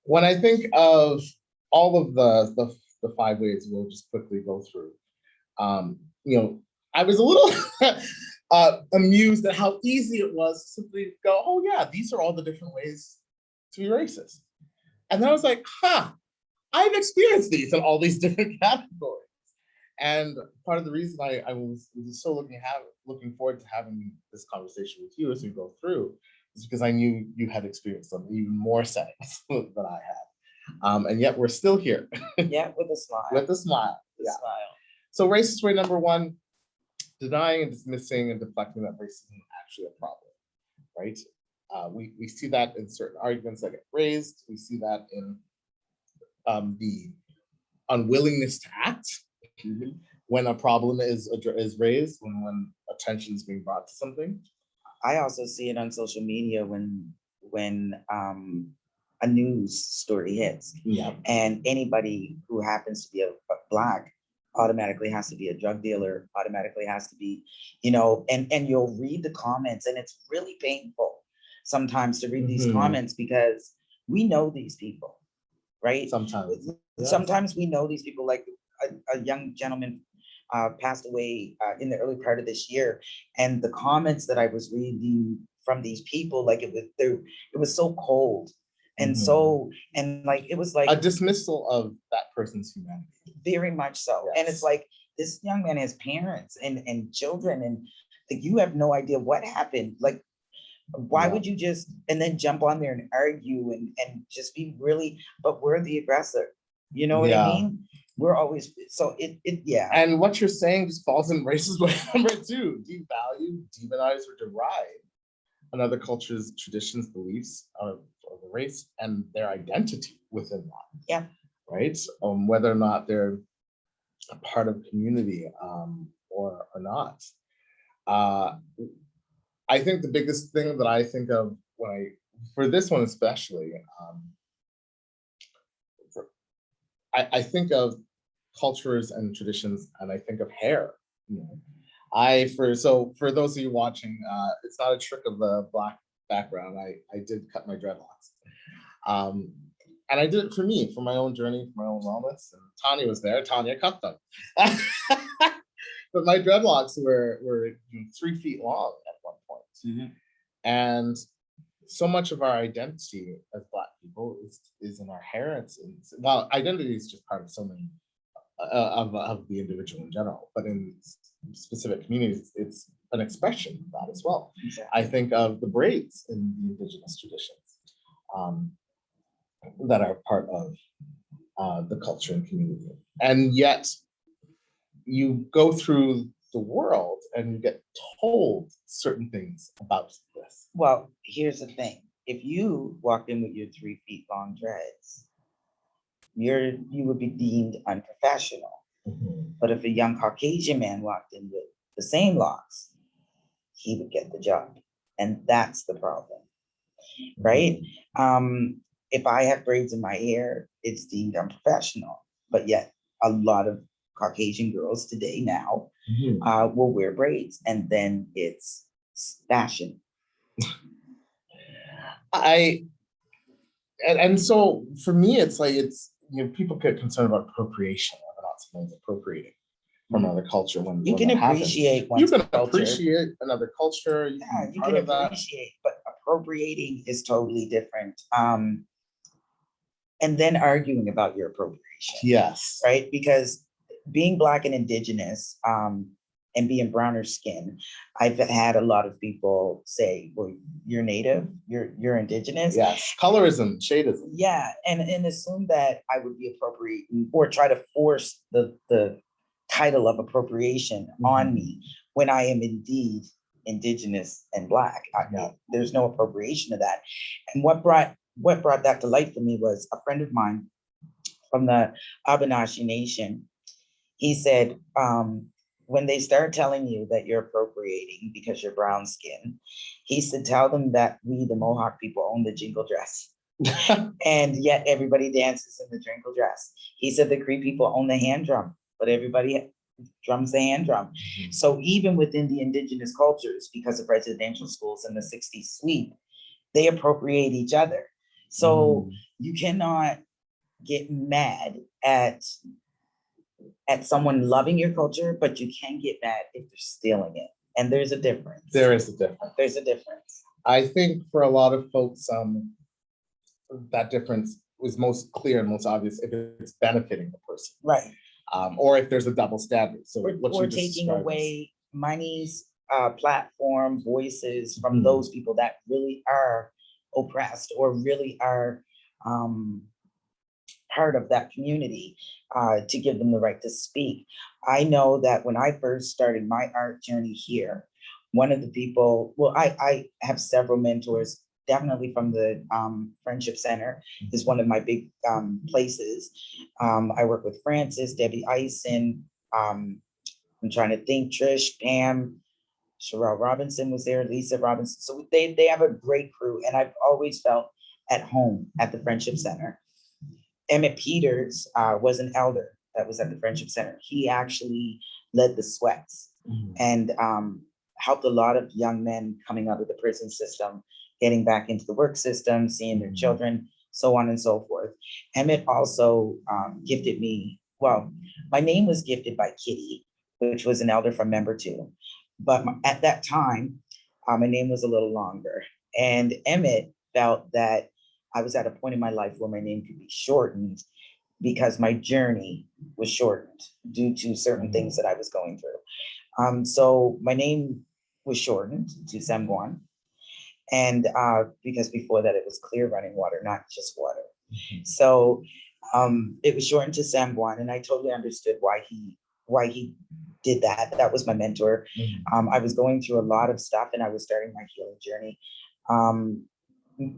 When I think of all of the 5 ways we'll just quickly go through, I was a little amused at how easy it was to simply go, oh yeah, these are all the different ways to be racist. And then I was like, I've experienced these in all these different categories. And part of the reason I was so looking forward to having this conversation with you as we go through is because I knew you had experienced some even more settings than I had. And yet we're still here. Yeah, with a smile. With a smile. With a smile. So racist way number 1, denying and dismissing and deflecting that racism is actually a problem, right? We see that in certain arguments that get raised. We see that in the unwillingness to act when a problem is raised, when attention is being brought to something. I also see it on social media when a news story hits, Yeah. and anybody who happens to be a Black automatically has to be a drug dealer, automatically has to be, and you'll read the comments, and it's really painful sometimes to read these comments, because we know these people, right? Sometimes. Yes. Sometimes we know these people. Like a young gentleman passed away in the early part of this year, and the comments that I was reading from these people, like it was so cold, and it was like a dismissal of that person's humanity. Very much so. Yes. And it's like, this young man has parents and children, and like, you have no idea what happened. Like, why would you just and then jump on there and argue and just be really, but we're the aggressor. You know what I mean? We're always, so it. And what you're saying just falls in racist way number 2. Devalue, demonize, or deride another culture's traditions, beliefs of the race, and their identity within that. Yeah. Right? Whether or not they're a part of community or not. I think the biggest thing that I think of for this one especially, I think of cultures and traditions, and I think of hair. For those of you watching, it's not a trick of the Black background. I did cut my dreadlocks, and I did it for my own journey, for my own wellness. And Tanya was there. Tanya cut them, but my dreadlocks were 3 feet long at one point, and so much of our identity as Black people is in our hair. Well, identity is just part of so many of the individual in general, but in specific communities, it's an expression of that as well. Exactly. I think of the braids in the Indigenous traditions that are part of the culture and community, and yet you go through the world and you get told certain things about this. Well, here's the thing. If you walked in with your 3 feet long dreads, you would be deemed unprofessional. But if a young Caucasian man walked in with the same locks, he would get the job. And that's the problem, right? If I have braids in my hair, it's deemed unprofessional. But yet a lot of Caucasian girls today now will wear braids, and then it's fashion. And so for me, it's like, people get concerned about appropriation, whether or not someone's appropriating from another culture. When you can appreciate appreciate another culture. You can appreciate, but appropriating is totally different. And then arguing about your appropriation. Yes. Right? Because being Black and Indigenous, and being browner skin, I've had a lot of people say, well, you're Native, you're Indigenous. Yes, colorism, shadeism. Yeah, and assume that I would be appropriating or try to force the title of appropriation on me when I am indeed Indigenous and Black. There's no appropriation of that. And what brought that to light for me was a friend of mine from the Abenaki Nation. He said, when they start telling you that you're appropriating because you're brown skin, he said, tell them that we, the Mohawk people, own the jingle dress. And yet everybody dances in the jingle dress. He said the Cree people own the hand drum, but everybody drums the hand drum. So even within the Indigenous cultures, because of residential schools in the 60s sweep, they appropriate each other. So you cannot get mad at someone loving your culture, but you can get mad if they're stealing it. And there's a difference. There is a difference. There's a difference. I think for a lot of folks, that difference was most clear and most obvious if it's benefiting the person. Right. Or if there's a double standard. So or taking away money's platform, voices from those people that really are oppressed or really are part of that community, to give them the right to speak. I know that when I first started my art journey here, one of the people, well, I have several mentors definitely from the Friendship Center is one of my big places. I work with Francis, Debbie Eisen, I'm trying to think, Trish, Pam, Sherelle Robinson was there, Lisa Robinson. So they have a great crew, and I've always felt at home at the Friendship Center. Emmett Peters was an elder that was at the Friendship Center. He actually led the sweats and helped a lot of young men coming out of the prison system, getting back into the work system, seeing their children, so on and so forth. Emmett also gifted me, well, my name was gifted by Kitty, which was an elder from Member 2. But at that time, my name was a little longer. And Emmett felt that I was at a point in my life where my name could be shortened because my journey was shortened due to certain things that I was going through. So my name was shortened to Semguan. And because before that it was clear running water, not just water. So it was shortened to Semguan, and I totally understood why he did that. That was my mentor. I was going through a lot of stuff and I was starting my healing journey.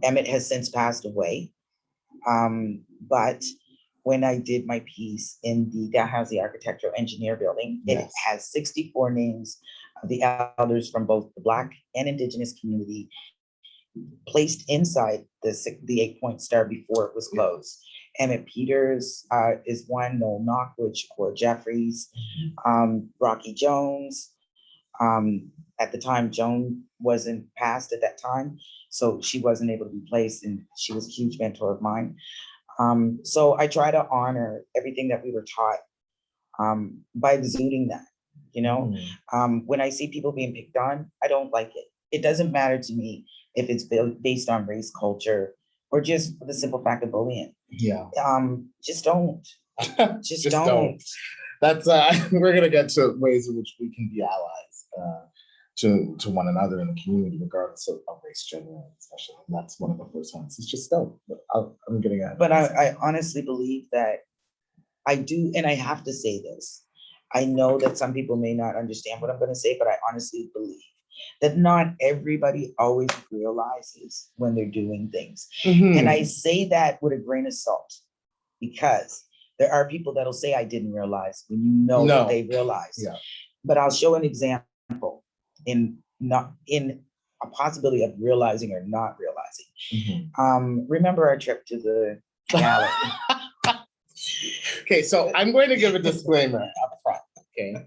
Emmett has since passed away. But when I did my piece in the Dalhousie Architectural Engineer Building, it has 64 names of the elders from both the Black and Indigenous community placed inside the 8-point star before it was closed. Emmett Peters is one, Noel Knockwood, Shakur Jeffries, Rocky Jones. At the time, Joan wasn't passed at that time, so she wasn't able to be placed, and she was a huge mentor of mine. So I try to honor everything that we were taught by exuding that, you know? When I see people being picked on, I don't like it. It doesn't matter to me if it's based on race, culture, or just the simple fact of bullying. Just don't. Just don't. That's we're gonna get to ways in which we can be allies to one another in the community, regardless of race, gender, especially. And that's one of the first ones. It's just don't. I'm getting at it. But I honestly believe that I do, and I have to say this. I know that some people may not understand what I'm going to say, but I honestly believe that not everybody always realizes when they're doing things. And I say that with a grain of salt, because there are people that'll say I didn't realize when you know that they realize. But I'll show an example in a possibility of realizing or not realizing. Remember our trip to the gallery? Okay, so I'm going to give a disclaimer up front, okay?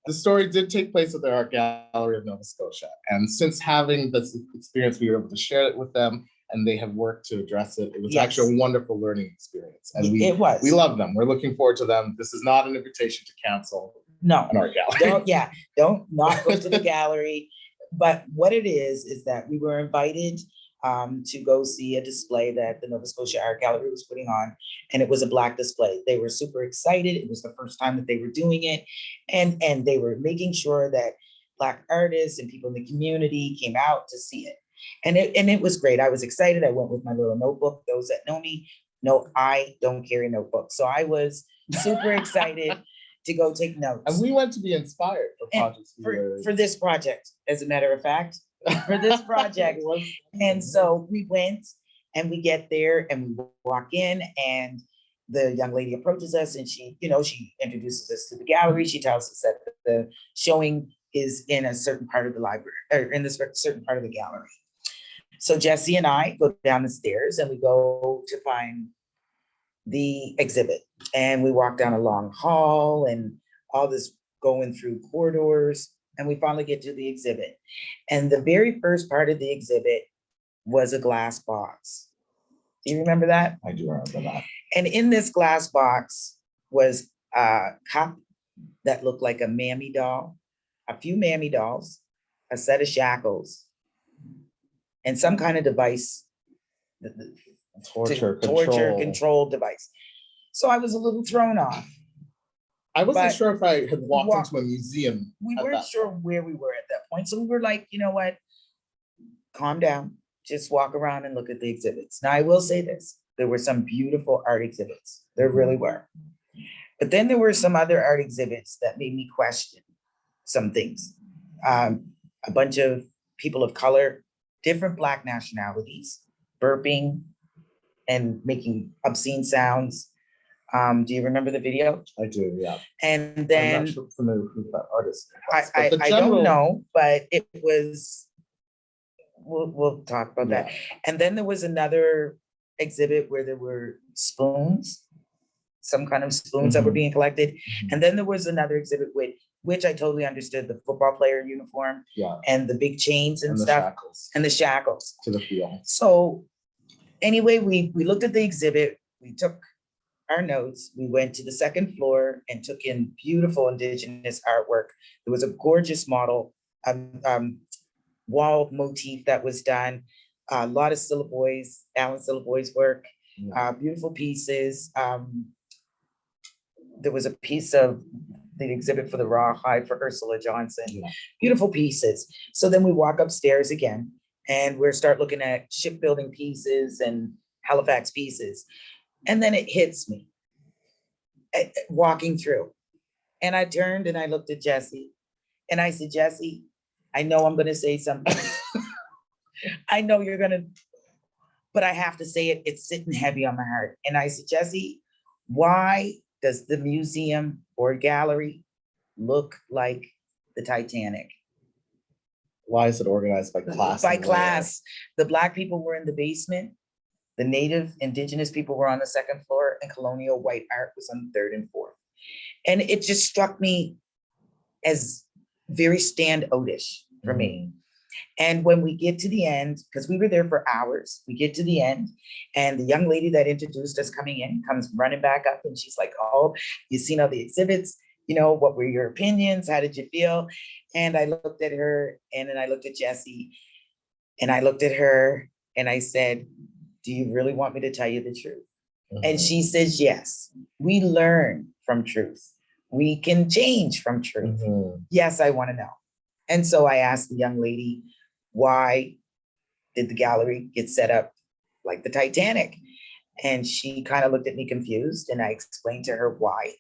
The story did take place at the Art Gallery of Nova Scotia. And since having this experience, we were able to share it with them, and they have worked to address it. It was actually a wonderful learning experience. And we love them. We're looking forward to them. This is not an invitation to cancel an art gallery. Don't not go to the gallery. But what it is that we were invited to go see a display that the Nova Scotia Art Gallery was putting on, and it was a Black display. They were super excited. It was the first time that they were doing it, and they were making sure that Black artists and people in the community came out to see it, and it was great. I was excited. I went with my little notebook. Those that know me know I don't carry notebooks, so I was super excited to go take notes. And we went to be inspired for projects for this project, as a matter of fact. For this project. And so we went and we get there and we walk in, and the young lady approaches us, and she introduces us to the gallery. She tells us that the showing is in a certain part of the library, or in this certain part of the gallery. So Jesse and I go down the stairs and we go to find the exhibit, and we walk down a long hall and all this going through corridors. And we finally get to the exhibit. And the very first part of the exhibit was a glass box. Do you remember that? I do remember that. And in this glass box was a cup that looked like a mammy doll, a few mammy dolls, a set of shackles, and some kind of device, torture control device. So I was a little thrown off. I wasn't sure if I had walked into a museum. We weren't sure where we were at that point. So we were like, you know what? Calm down. Just walk around and look at the exhibits. Now, I will say this. There were some beautiful art exhibits. There really were. But then there were some other art exhibits that made me question some things. A bunch of people of color different Black nationalities, burping and making obscene sounds. Do you remember the video? I do, yeah. And I'm then not sure familiar with who that artist was, but I the don't general- know, but it was, we'll talk about that. Yeah. And then there was another exhibit where there were spoons, some kind of spoons that were Mhm. being collected. Mhm. And then there was another exhibit with, which I totally understood, the football player uniform Yeah, and the big chains and and the stuff shackles and the shackles. to the field. So anyway, we looked at the exhibit, we took our notes, we went to the second floor and took in beautiful Indigenous artwork. There was a gorgeous model, wall motif that was done, a lot of Alan Syllaboy's work, Yeah. beautiful pieces. There was a piece of the exhibit for the rawhide for Ursula Johnson, Yeah. beautiful pieces. So then we walk upstairs again and we start looking at shipbuilding pieces and Halifax pieces. And then it hits me walking through. And I turned and I looked at Jesse and I said, Jesse, I know I'm gonna say something. I know you're gonna, but I have to say it, it's sitting heavy on my heart. And I said, Jesse, why does the museum or gallery look like the Titanic? Why is it organized by class? By and layer? class. The Black people were in the basement. The Native Indigenous people were on the second floor and colonial white art was on the third and fourth. And it just struck me as very standoutish for me. And when we get to the end, because we were there for hours, we get to the end and the young lady that introduced us coming in comes running back up and she's like, oh, you've seen all the exhibits, you know, what were your opinions? How did you feel? And I looked at her and then I looked at Jesse and I looked at her and I said, do you really want me to tell you the truth? And she says, yes, we learn from truth. We can change from truth. Yes, I want to know. And so I asked the young lady, why did the gallery get set up like the Titanic? And she kind of looked at me confused and I explained to her why.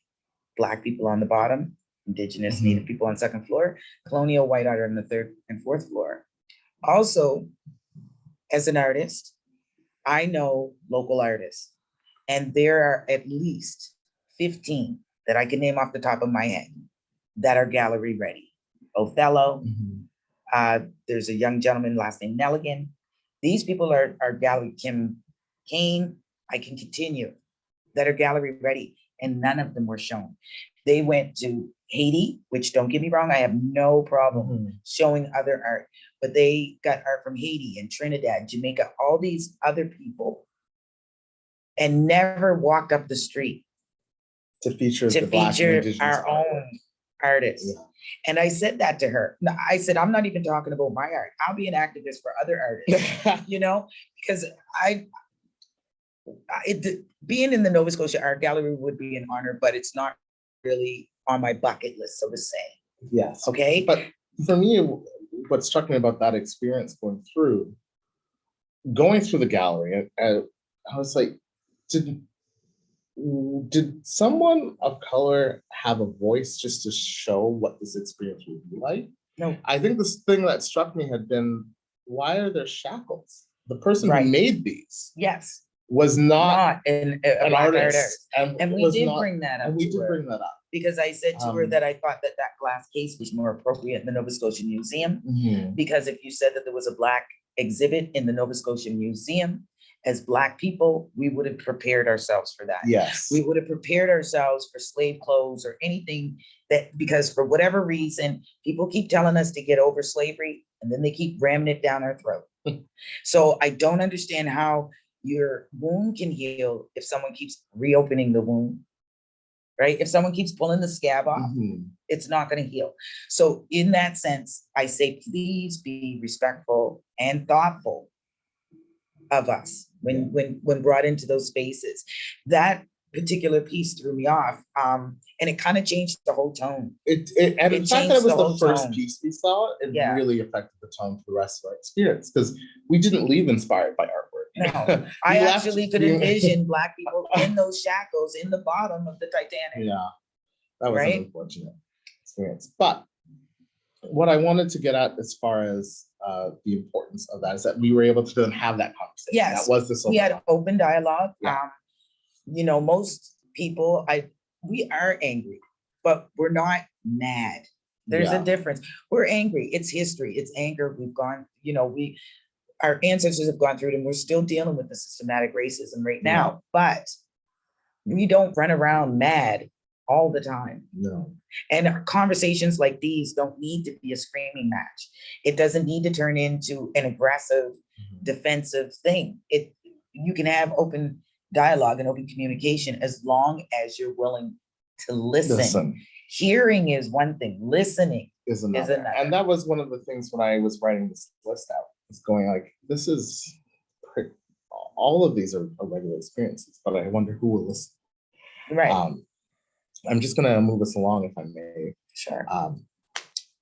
Black people on the bottom, Indigenous Native people on second floor, colonial white art on the third and fourth floor. Also, as an artist, I know local artists and there are at least 15 that I can name off the top of my head that are gallery ready. Othello, there's a young gentleman, last name Nelligan. These people are gallery, Kim Kane, I can continue, that are gallery ready, and none of them were shown. They went to Haiti, which don't get me wrong, I have no problem showing other art, but they got art from Haiti and Trinidad, Jamaica, all these other people, and never walked up the street to feature our own artists. Yeah. And I said that to her. No, I said, I'm not even talking about my art. I'll be an activist for other artists, you know, because being in the Nova Scotia Art Gallery would be an honor, but it's not really on my bucket list, so to say. Yes. Okay. But for me, what struck me about that experience going through the gallery, I was like, did someone of color have a voice just to show what this experience would be like? No. I think this thing that struck me had been, why are there shackles? The person who made these was not an artist. And we did bring that up. And we did bring that up. Because I said to her that I thought that glass case was more appropriate in the Nova Scotia Museum. Because if you said that there was a Black exhibit in the Nova Scotia Museum, as Black people, we would have prepared ourselves for that. Yes. We would have prepared ourselves for slave clothes or anything that, because for whatever reason, people keep telling us to get over slavery and then they keep ramming it down our throat. So I don't understand how your wound can heal if someone keeps reopening the wound, right? If someone keeps pulling the scab off, it's not going to heal. So in that sense, I say, please be respectful and thoughtful of us when brought into those spaces. That particular piece threw me off, and it kind of changed the whole tone. And the fact that it was the first piece we saw, it really affected the tone for the rest of our experience, because we didn't leave inspired by artwork. No, I actually could envision Black people in those shackles in the bottom of the Titanic. Yeah, that was an unfortunate experience. But what I wanted to get at as far as the importance of that is that we were able to then have that conversation. Yes, that was this we had open dialogue. Yeah. You know, most people, we are angry, but we're not mad. There's a difference. We're angry. It's history. It's anger. We've gone, you know, our ancestors have gone through it, and we're still dealing with the systematic racism right now. But we don't run around mad all the time. No. And conversations like these don't need to be a screaming match. It doesn't need to turn into an aggressive, defensive thing. You can have open dialogue and open communication as long as you're willing to listen. Hearing is one thing, listening is another. And that was one of the things when I was writing this list out, was going like, this is all of these are regular experiences, but I wonder who will listen. Right. I'm just gonna move us along if I may. Sure.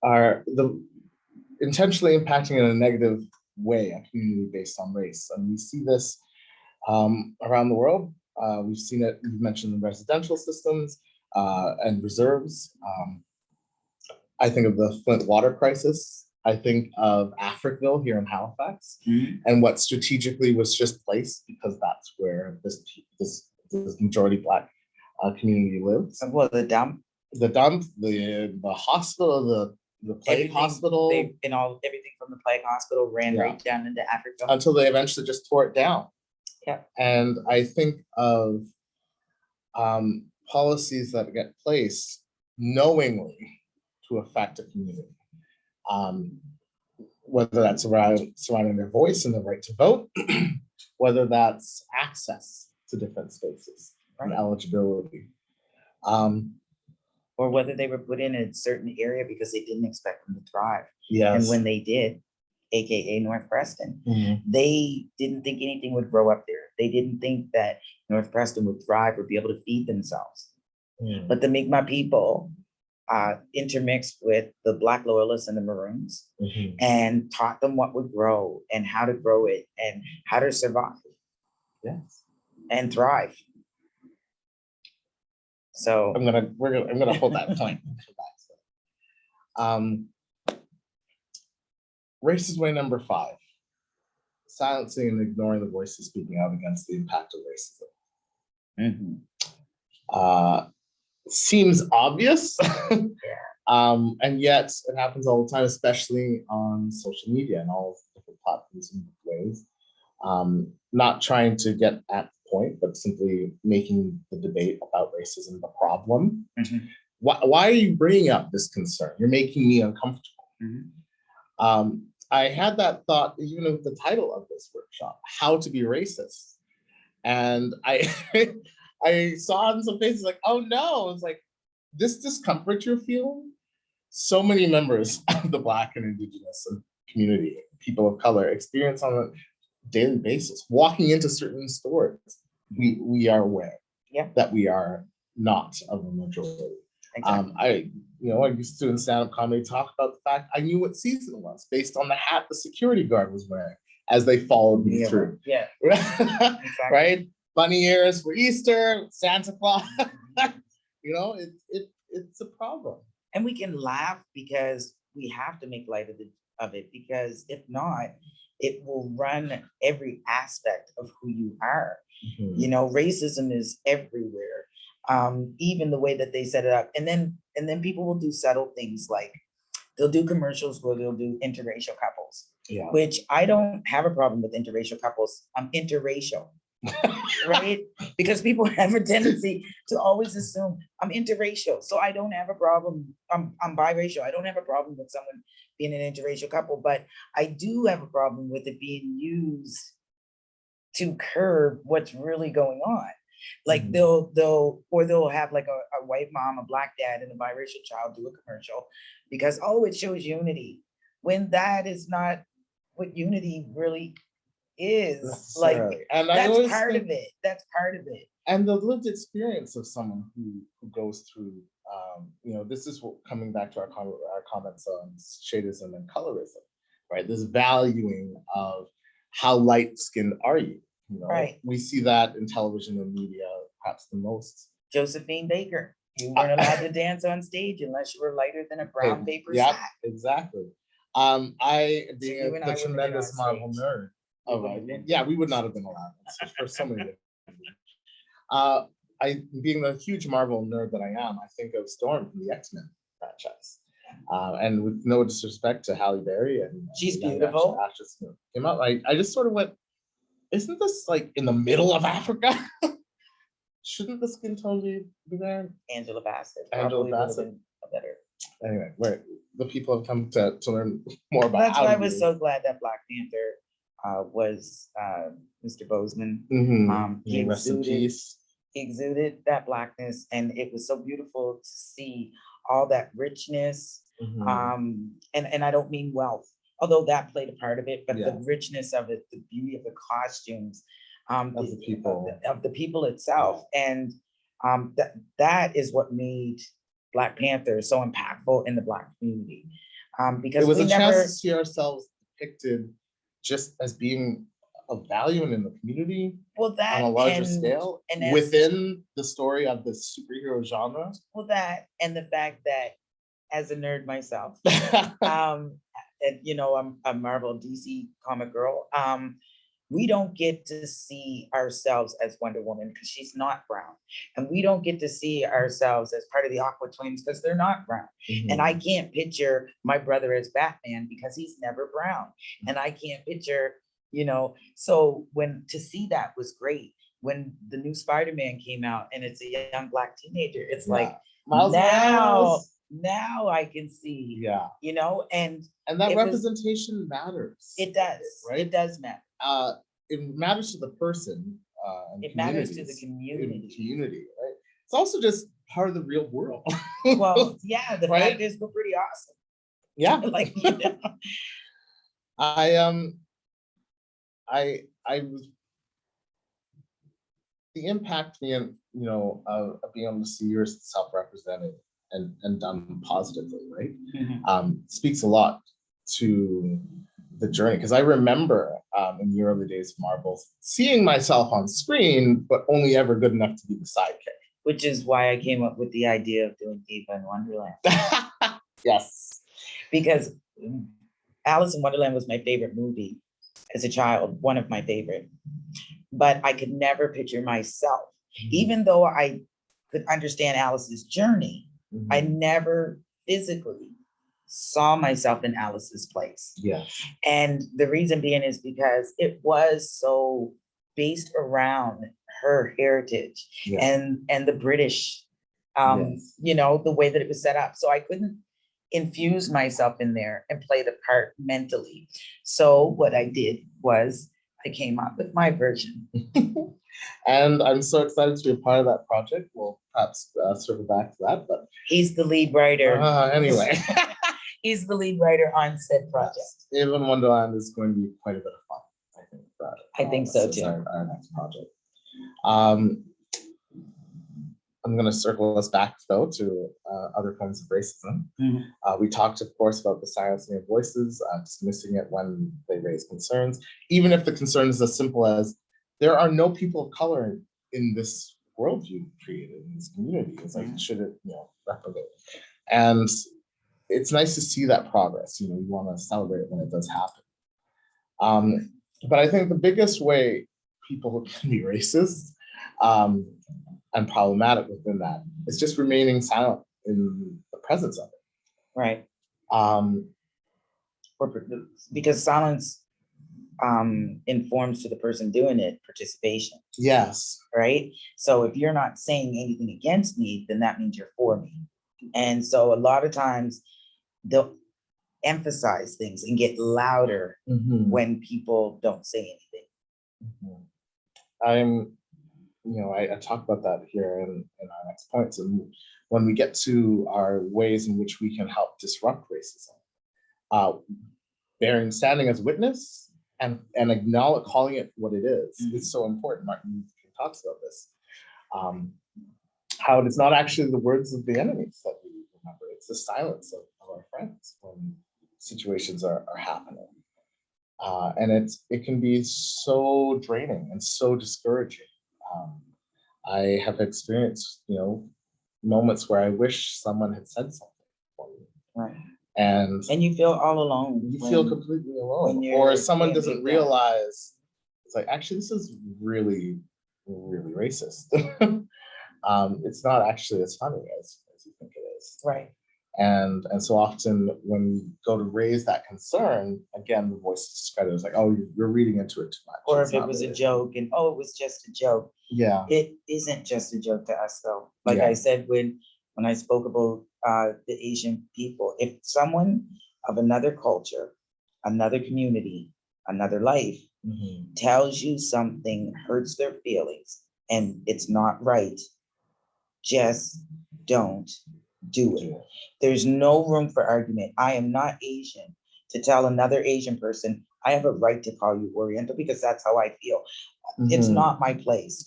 Are the intentionally impacting in a negative way a community based on race? And we see this around the world. We've seen it, you've mentioned the residential systems and reserves. I think of the Flint water crisis. I think of Africville here in Halifax, and what strategically was just placed because that's where this majority Black community lives. Well, the dump, the hospital, the plague hospital, everything from the plague hospital ran right down into Africa until they eventually just tore it down. Yeah. And I think of policies that get placed knowingly to affect a community, whether that's surrounding their voice and the right to vote, whether that's access to different spaces and eligibility. Or whether they were put in a certain area because they didn't expect them to thrive. Yes. And when they did, AKA North Preston, they didn't think anything would grow up there. They didn't think that North Preston would thrive or be able to feed themselves. But the Mi'kmaq people intermixed with the Black Loyalists and the Maroons and taught them what would grow and how to grow it and how to survive. Yes. And thrive. So I'm gonna hold that point. Racist way number 5: silencing and ignoring the voices speaking out against the impact of racism. Seems obvious, and yet it happens all the time, especially on social media and all different platforms in ways. Not trying to get at the point, but simply making the debate about racism the problem. Why are you bringing up this concern? You're making me uncomfortable. I had that thought even with the title of this workshop, How to Be Racist. And I I saw in some faces like, oh no, it's like this discomfort you're feeling. So many members of the Black and Indigenous community, people of color, experience on a daily basis. Walking into certain stores, we are aware that we are not of a majority. I used to in stand-up comedy talk about the fact I knew what season it was based on the hat the security guard was wearing as they followed me through. Right? Bunny ears for Easter, Santa Claus. It's a problem. And we can laugh because we have to make light of it, because if not, it will run every aspect of who you are. Racism is everywhere. Even the way that they set it up. And then people will do subtle things like they'll do commercials where they'll do interracial couples, which I don't have a problem with interracial couples. I'm interracial, right? Because people have a tendency to always assume I'm interracial. So I don't have a problem. I'm biracial. I don't have a problem with someone being an interracial couple, but I do have a problem with it being used to curb what's really going on. Like they'll have like a white mom, a Black dad, and a biracial child do a commercial because, it shows unity, when that is not what unity really is. Like, and that's part of it. That's part of it. And the lived experience of someone who goes through, this is what coming back to our comments on shadism and colorism, right? This valuing of how light-skinned are you? Right. We see that in television and media, perhaps the most. Josephine Baker. You weren't allowed to dance on stage unless you were lighter than a brown paper Yeah, sack. exactly. I, being you and I the wouldn't have been tremendous on Marvel stage. nerd, We of wouldn't have been. yeah, we would not have been allowed for so many different reasons. I, being the huge Marvel nerd that I am, I think of Storm from the X-Men franchise. And with no disrespect to Halle Berry and She's the young beautiful. actress who came out, I just sort of went, isn't this like in the middle of Africa? Shouldn't the skin tone be there? Angela Bassett. Angela probably would have Bassett. been a better. Anyway, where the people have come to learn more about. That's how why to I was do so glad that Black Panther was Mr. Boseman. He Rest in exuded, peace. he exuded that blackness, and it was so beautiful to see all that richness. And I don't mean wealth, although that played a part of it, but the richness of it, the beauty of the costumes, of the people, of the people itself, and that is what made Black Panther so impactful in the Black community. Because it was we a never chance to see ourselves depicted just as being of value and in the community that on a larger scale and within the story of the superhero genre. That and the fact that as a nerd myself, and you know, I'm a Marvel DC comic girl. We don't get to see ourselves as Wonder Woman because she's not brown. And we don't get to see ourselves as part of the Aqua Twins because they're not brown. And I can't picture my brother as Batman because he's never brown. And I can't picture, you know, so when to see that was great. When the new Spider-Man came out and it's a young Black teenager, it's like, now I can see, you know, and that representation matters. It does, right? It does matter. It matters to the person. And it matters to the community. Right? It's also just part of the real world. Well, yeah, the fact is we're pretty awesome. Yeah, like you know. I was the impact being, you know, of being able to see yourself represented and done positively, right? Speaks a lot to the journey, because I remember in the early days of Marvel seeing myself on screen, but only ever good enough to be the sidekick. Which is why I came up with the idea of doing Eva in Wonderland. Yes, because Alice in Wonderland was my favorite movie as a child, one of my favorite. But I could never picture myself, even though I could understand Alice's journey. I never physically saw myself in Alice's place. Yes. And the reason being is because it was so based around her heritage and the British, you know, the way that it was set up. So I couldn't infuse myself in there and play the part mentally. So what I did was I came up with my version. And I'm so excited to be a part of that project. We'll perhaps circle back to that, but he's the lead writer. Anyway. He's the lead writer on said project. Eva in Wonderland is going to be quite a bit of fun, I think. I think so too. Our next project. I'm going to circle us back though to other forms of racism. We talked, of course, about the silencing of voices, dismissing it when they raise concerns, even if the concern is as simple as there are no people of color in this worldview created in this community. It's like, should it, you know, replicate? And it's nice to see that progress. You know, you want to celebrate it when it does happen. But I think the biggest way people can be racist and problematic within that is just remaining silent in the presence of it. Right. Because silence informs to the person doing it participation. Yes. Right. So if you're not saying anything against me, then that means you're for me. And so a lot of times they'll emphasize things and get louder when people don't say anything. I talk about that here in our next points. And when we get to our ways in which we can help disrupt racism, standing as witness and calling it what it is so important. Martin Luther King talks about this. How it is not actually the words of the enemies that we remember, it's the silence of our friends when situations are happening. And it can be so draining and so discouraging. I have experienced, moments where I wish someone had said something for me. Right. And you feel all alone. you feel completely alone, when or you're someone being doesn't picked on. realize, it's like, actually, this is really, really racist. It's not actually as funny as you think it is. Right. And so often when we go to raise that concern, again, the voice is discredited. It's like, oh, you're reading into it too much. Or It's if it not was a really. joke and, oh, it was just a joke. Yeah. It isn't just a joke to us though. Like Yeah. I said, when I spoke about the Asian people, if someone of another culture, another community, another life tells you something hurts their feelings and it's not right, just don't do it. There's no room for argument. I am not Asian to tell another Asian person I have a right to call you Oriental because that's how I feel. It's not my place.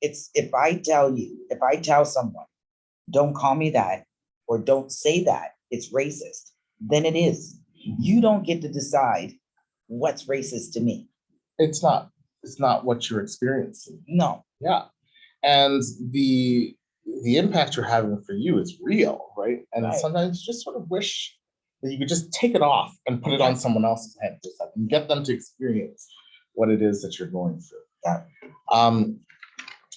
It's if I tell someone, don't call me that or don't say that, it's racist, then it is. You don't get to decide what's racist to me. It's not what you're experiencing. No. Yeah. And the impact you're having for you is real, right? And sometimes you just sort of wish that you could just take it off and put it on someone else's head for a second and get them to experience what it is that you're going through. Yeah.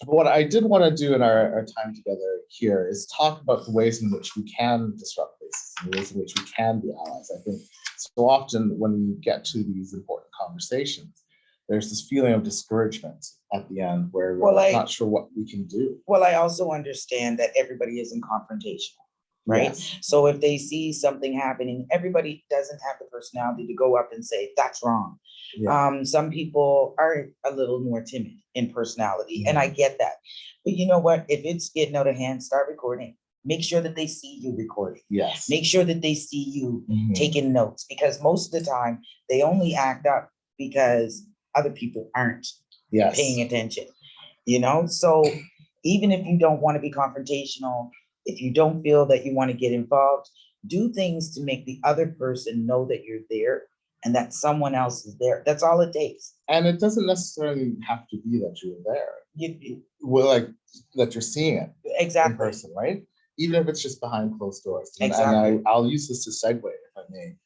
But what I did want to do in our time together here is talk about the ways in which we can disrupt racism, the ways in which we can be allies. I think so often when we get to these important conversations, there's this feeling of discouragement at the end where we're not sure what we can do. Well, I also understand that everybody isn't confrontational, right? Yes. So if they see something happening, everybody doesn't have the personality to go up and say, that's wrong. Yeah. Some people are a little more timid in personality, and I get that. But you know what? If it's getting out of hand, start recording. Make sure that they see you recording. Yes. Make sure that they see you taking notes, because most of the time they only act up because other people aren't paying attention, you know? So even if you don't want to be confrontational, if you don't feel that you want to get involved, do things to make the other person know that you're there and that someone else is there. That's all it takes. And it doesn't necessarily have to be that you're there. Well, like that you're seeing it in person, right? Even if it's just behind closed doors. Exactly. And I'll use this to segue, if I may,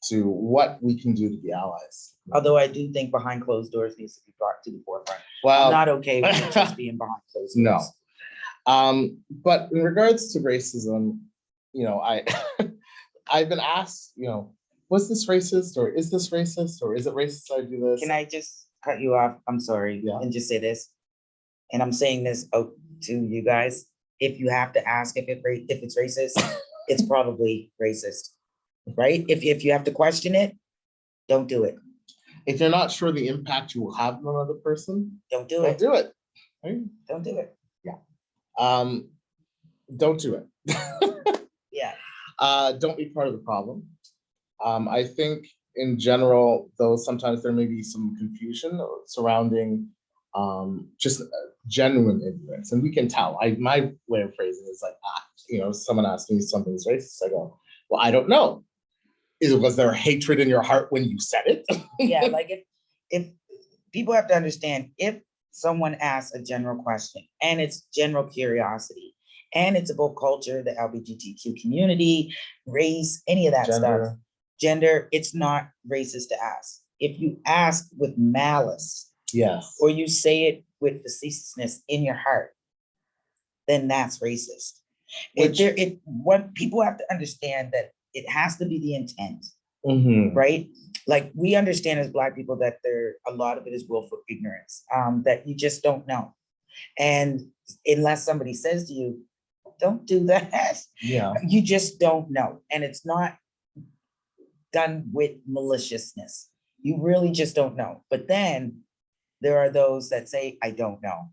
to what we can do to be allies. Although I do think behind closed doors needs to be brought to the forefront. Well, I'm not okay with it just being behind closed doors. No. But in regards to racism, you know, I've been asked, you know, was this racist, or is this racist, or is it racist I do this? Can I just cut you off? I'm sorry. Yeah. And just say this. And I'm saying this out to you guys. If you have to ask if it's racist, it's probably racist, right? If you have to question it, don't do it. If you're not sure the impact you will have on another person, don't do it. Do it. Right? Don't do it. Yeah. Don't do it. Yeah. Don't be part of the problem. I think in general, though, sometimes there may be some confusion surrounding just genuine ignorance, and we can tell. My way of phrasing is like, you know, someone asks me something's racist, I go, well, I don't know. Was there hatred in your heart when you said it? Yeah, like if people have to understand, if someone asks a general question and it's general curiosity and it's about culture, the LGBTQ community, race, any of that stuff, gender, it's not racist to ask. If you ask with malice, yes, or you say it with facetiousness in your heart, then that's racist. What people have to understand, that it has to be the intent, right? Like, we understand as Black people that a lot of it is willful ignorance, that you just don't know. And unless somebody says to you, don't do that, you just don't know. And it's not done with maliciousness. You really just don't know. But then there are those that say, I don't know.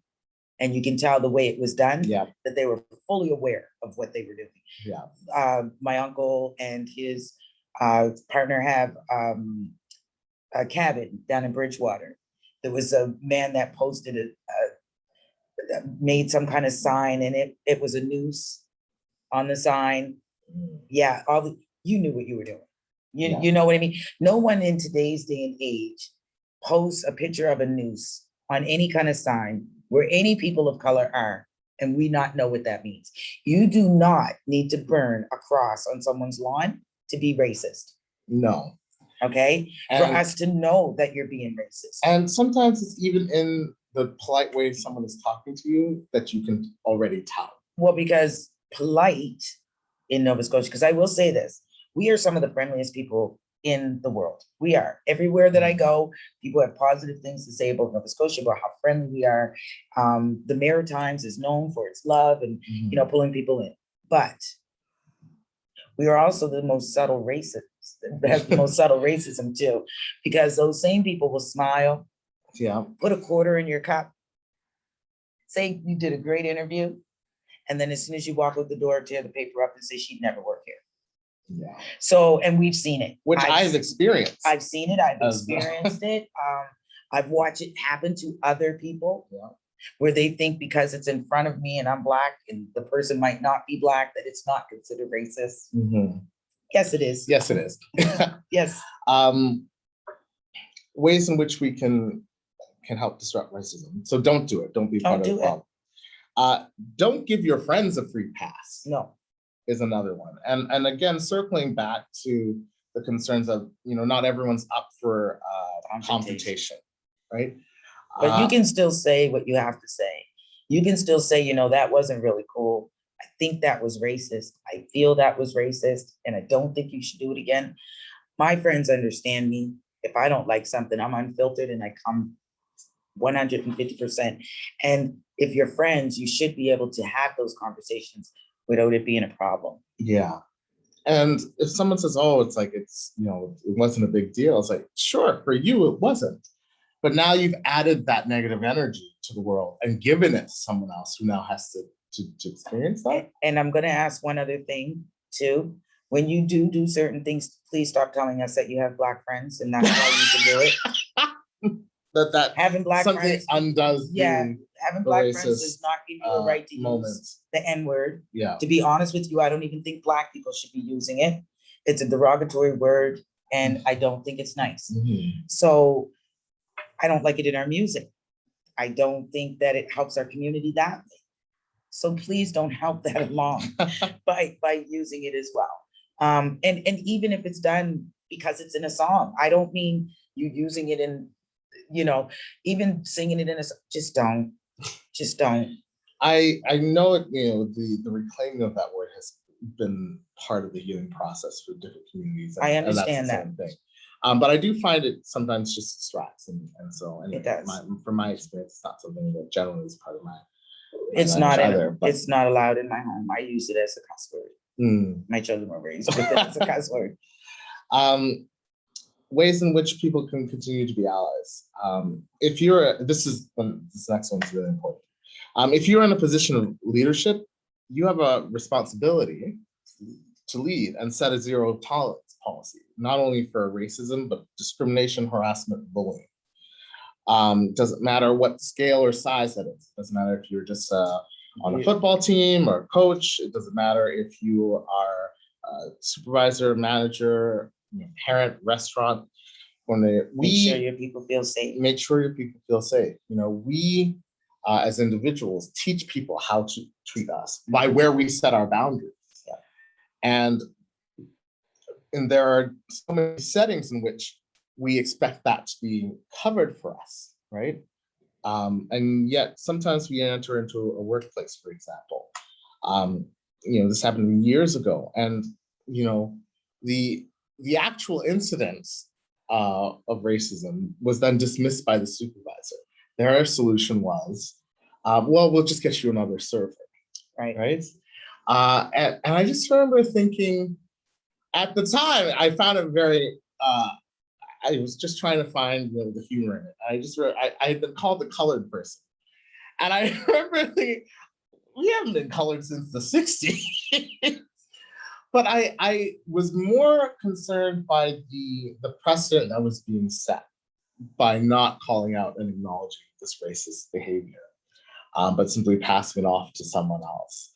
And you can tell the way it was done, that they were fully aware of what they were doing. My uncle and his partner have a cabin down in Bridgewater. There was a man that posted made some kind of sign, and it was a noose on the sign. Yeah, you knew what you were doing. You know what I mean? No one in today's day and age posts a picture of a noose on any kind of sign where any people of color are and we not know what that means. You do not need to burn a cross on someone's lawn to be racist. No. Okay, for us to know that you're being racist. And sometimes it's even in the polite way someone is talking to you that you can already tell. Well, because polite in Nova Scotia, because I will say this, we are some of the friendliest people in the world. We are. Everywhere that I go, people have positive things to say about Nova Scotia, about how friendly we are. The Maritimes is known for its love and you know, pulling people in. But we are also the most subtle racists, has the most subtle racism too, because those same people will smile, put a quarter in your cup, say you did a great interview, and then as soon as you walk out the door, tear the paper up and say she'd never work here. Yeah. So, and we've seen it. Which I've experienced. I've seen it, I've experienced it. I've watched it happen to other people where they think because it's in front of me and I'm Black and the person might not be Black, that it's not considered racist. Yes, it is. Yes, it is. Yes. Ways in which we can help disrupt racism. So don't do it. Don't be part of the problem. Don't give your friends a free pass. No. Is another one. And again, circling back to the concerns of, you know, not everyone's up for confrontation, right? But you can still say what you have to say. You can still say, you know, that wasn't really cool. I think that was racist. I feel that was racist, and I don't think you should do it again. My friends understand me. If I don't like something, I'm unfiltered and I come 150%. And if you're friends, you should be able to have those conversations without it being a problem. Yeah. And if someone says, oh, it's like, it's, you know, it wasn't a big deal. It's like, sure, for you, it wasn't. But now you've added that negative energy to the world and given it to someone else who now has to experience that. And I'm going to ask one other thing too. When you do certain things, please stop telling us that you have Black friends and that's why you can do it. that having Black something friends undoes having Black friends does not give you a right to use the N-word. Yeah. To be honest with you, I don't even think Black people should be using it. It's a derogatory word and I don't think it's nice. So I don't like it in our music. I don't think that it helps our community that way. So please don't help that along by using it as well. And even if it's done because it's in a song, I don't mean you using it in, you know, even singing it in a, just don't. I know it, you know, the reclaiming of that word has been part of the healing process for different communities. I understand that. But I do find it sometimes just distracts, and so anyway, it does. From my experience, it's not something that generally is part of my. It's not it's not allowed in my home. I use it as a cuss word. My children were raised with it as a cuss word. Ways in which people can continue to be allies. If you're, this next one's really important. If you're in a position of leadership, you have a responsibility to lead and set a zero tolerance policy, not only for racism, but discrimination, harassment, bullying. Doesn't matter what scale or size that is. Doesn't matter if you're just on a football team or a coach. It doesn't matter if you are a supervisor, manager, parent, restaurant. Make sure your people feel safe. Make sure your people feel safe. You know, we as individuals teach people how to treat us by where we set our boundaries. And there are so many settings in which we expect that to be covered for us, right? And yet sometimes we enter into a workplace, for example. You know, this happened years ago, and you know, the actual incidents of racism was then dismissed by the supervisor. Their solution was, well, we'll just get you another server, right? And I just remember thinking, at the time, I found it very. I was just trying to find the humor in it. I had been called the colored person, and I remember thinking, we haven't been colored since the 60s. But I was more concerned by the precedent that was being set by not calling out and acknowledging this racist behavior, but simply passing it off to someone else.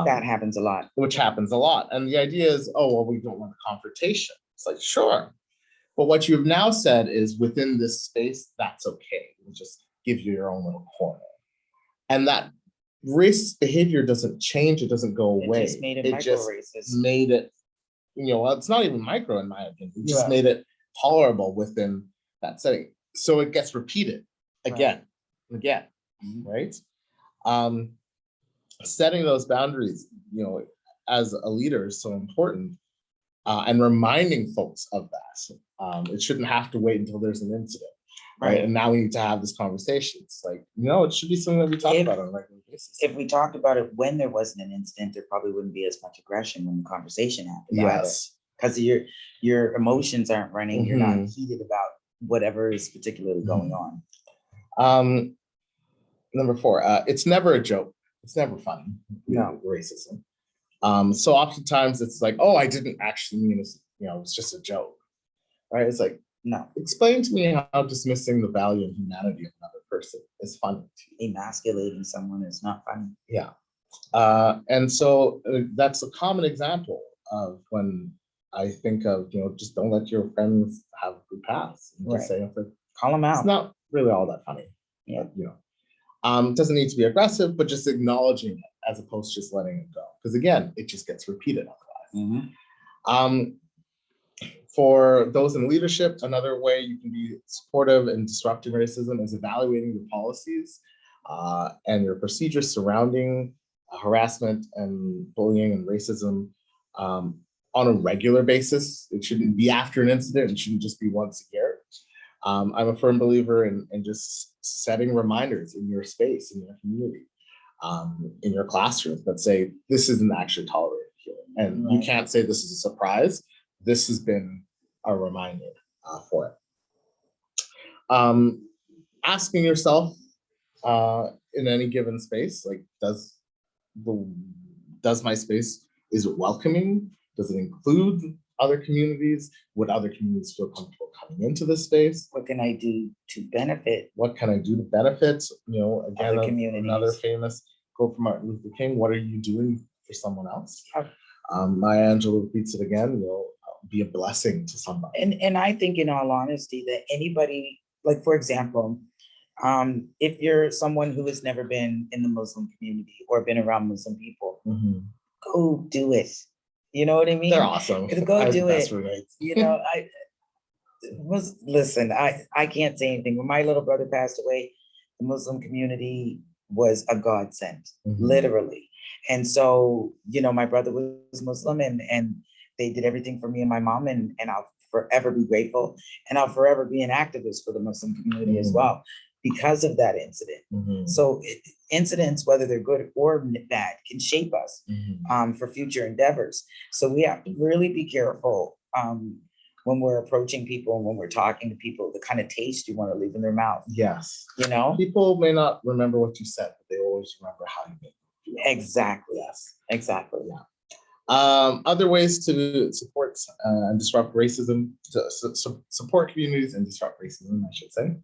That happens a lot. Which happens a lot. And the idea is, oh, well, we don't want a confrontation. It's like, sure. But what you've now said is within this space, that's okay. We'll just give you your own little corner. And that racist behavior doesn't change, it doesn't go away. It just made it just micro-racist. made it, well, it's not even micro in my opinion. It just Yeah. made it tolerable within that setting. So it gets repeated again, again, right? Setting those boundaries, as a leader is so important, and reminding folks of that. It shouldn't have to wait until there's an incident, right? And now we need to have this conversation. It's like, it should be something that we talk about on a regular basis. If we talked about it when there wasn't an incident, there probably wouldn't be as much aggression when the conversation happened. Yes. Because your emotions aren't running, you're not heated about whatever is particularly going on. Number 4, it's never a joke. It's never funny. No. Racism. So oftentimes it's like, oh, I didn't actually mean this, it's just a joke, right? It's like, no. Explain to me how dismissing the value and humanity of another person is funny to you. Emasculating someone is not funny. Yeah. And so that's a common example of when I think of, just don't let your friends have good paths. And just say, call them out. It's not really all that funny. Yeah. But, it doesn't need to be aggressive, but just acknowledging it as opposed to just letting it go. Because again, it just gets repeated otherwise. For those in leadership, another way you can be supportive in disrupting racism is evaluating your policies and your procedures surrounding harassment and bullying and racism on a regular basis. It shouldn't be after an incident. It shouldn't just be once a year. I'm a firm believer in just setting reminders in your space, in your community, in your classroom that say, this isn't actually tolerated here. And you can't say this is a surprise. This has been a reminder for it. Asking yourself in any given space, like, does my space, is it welcoming? Does it include other communities? Would other communities feel comfortable coming into this space? What can I do to benefit? What can I do to benefit? Again, another famous quote from Martin Luther King, what are you doing for someone else? Maya Angelou repeats it again, be a blessing to somebody. And I think, in all honesty, that anybody, like, for example, if you're someone who has never been in the Muslim community or been around Muslim people, go do it. You know what I mean? They're awesome. Go do it. Listen, I can't say anything. When my little brother passed away, the Muslim community was a godsend, literally. And so, my brother was Muslim, and they did everything for me and my mom, and I'll forever be grateful, and I'll forever be an activist for the Muslim community as well, because of that incident. So incidents, whether they're good or bad, can shape us for future endeavors. So we have to really be careful when we're approaching people and when we're talking to people, the kind of taste you want to leave in their mouth. Yes. People may not remember what you said, but they always remember how you made them feel. Exactly. Yes. Exactly. Yeah. Other ways to support and disrupt racism, support communities and disrupt racism, I should say.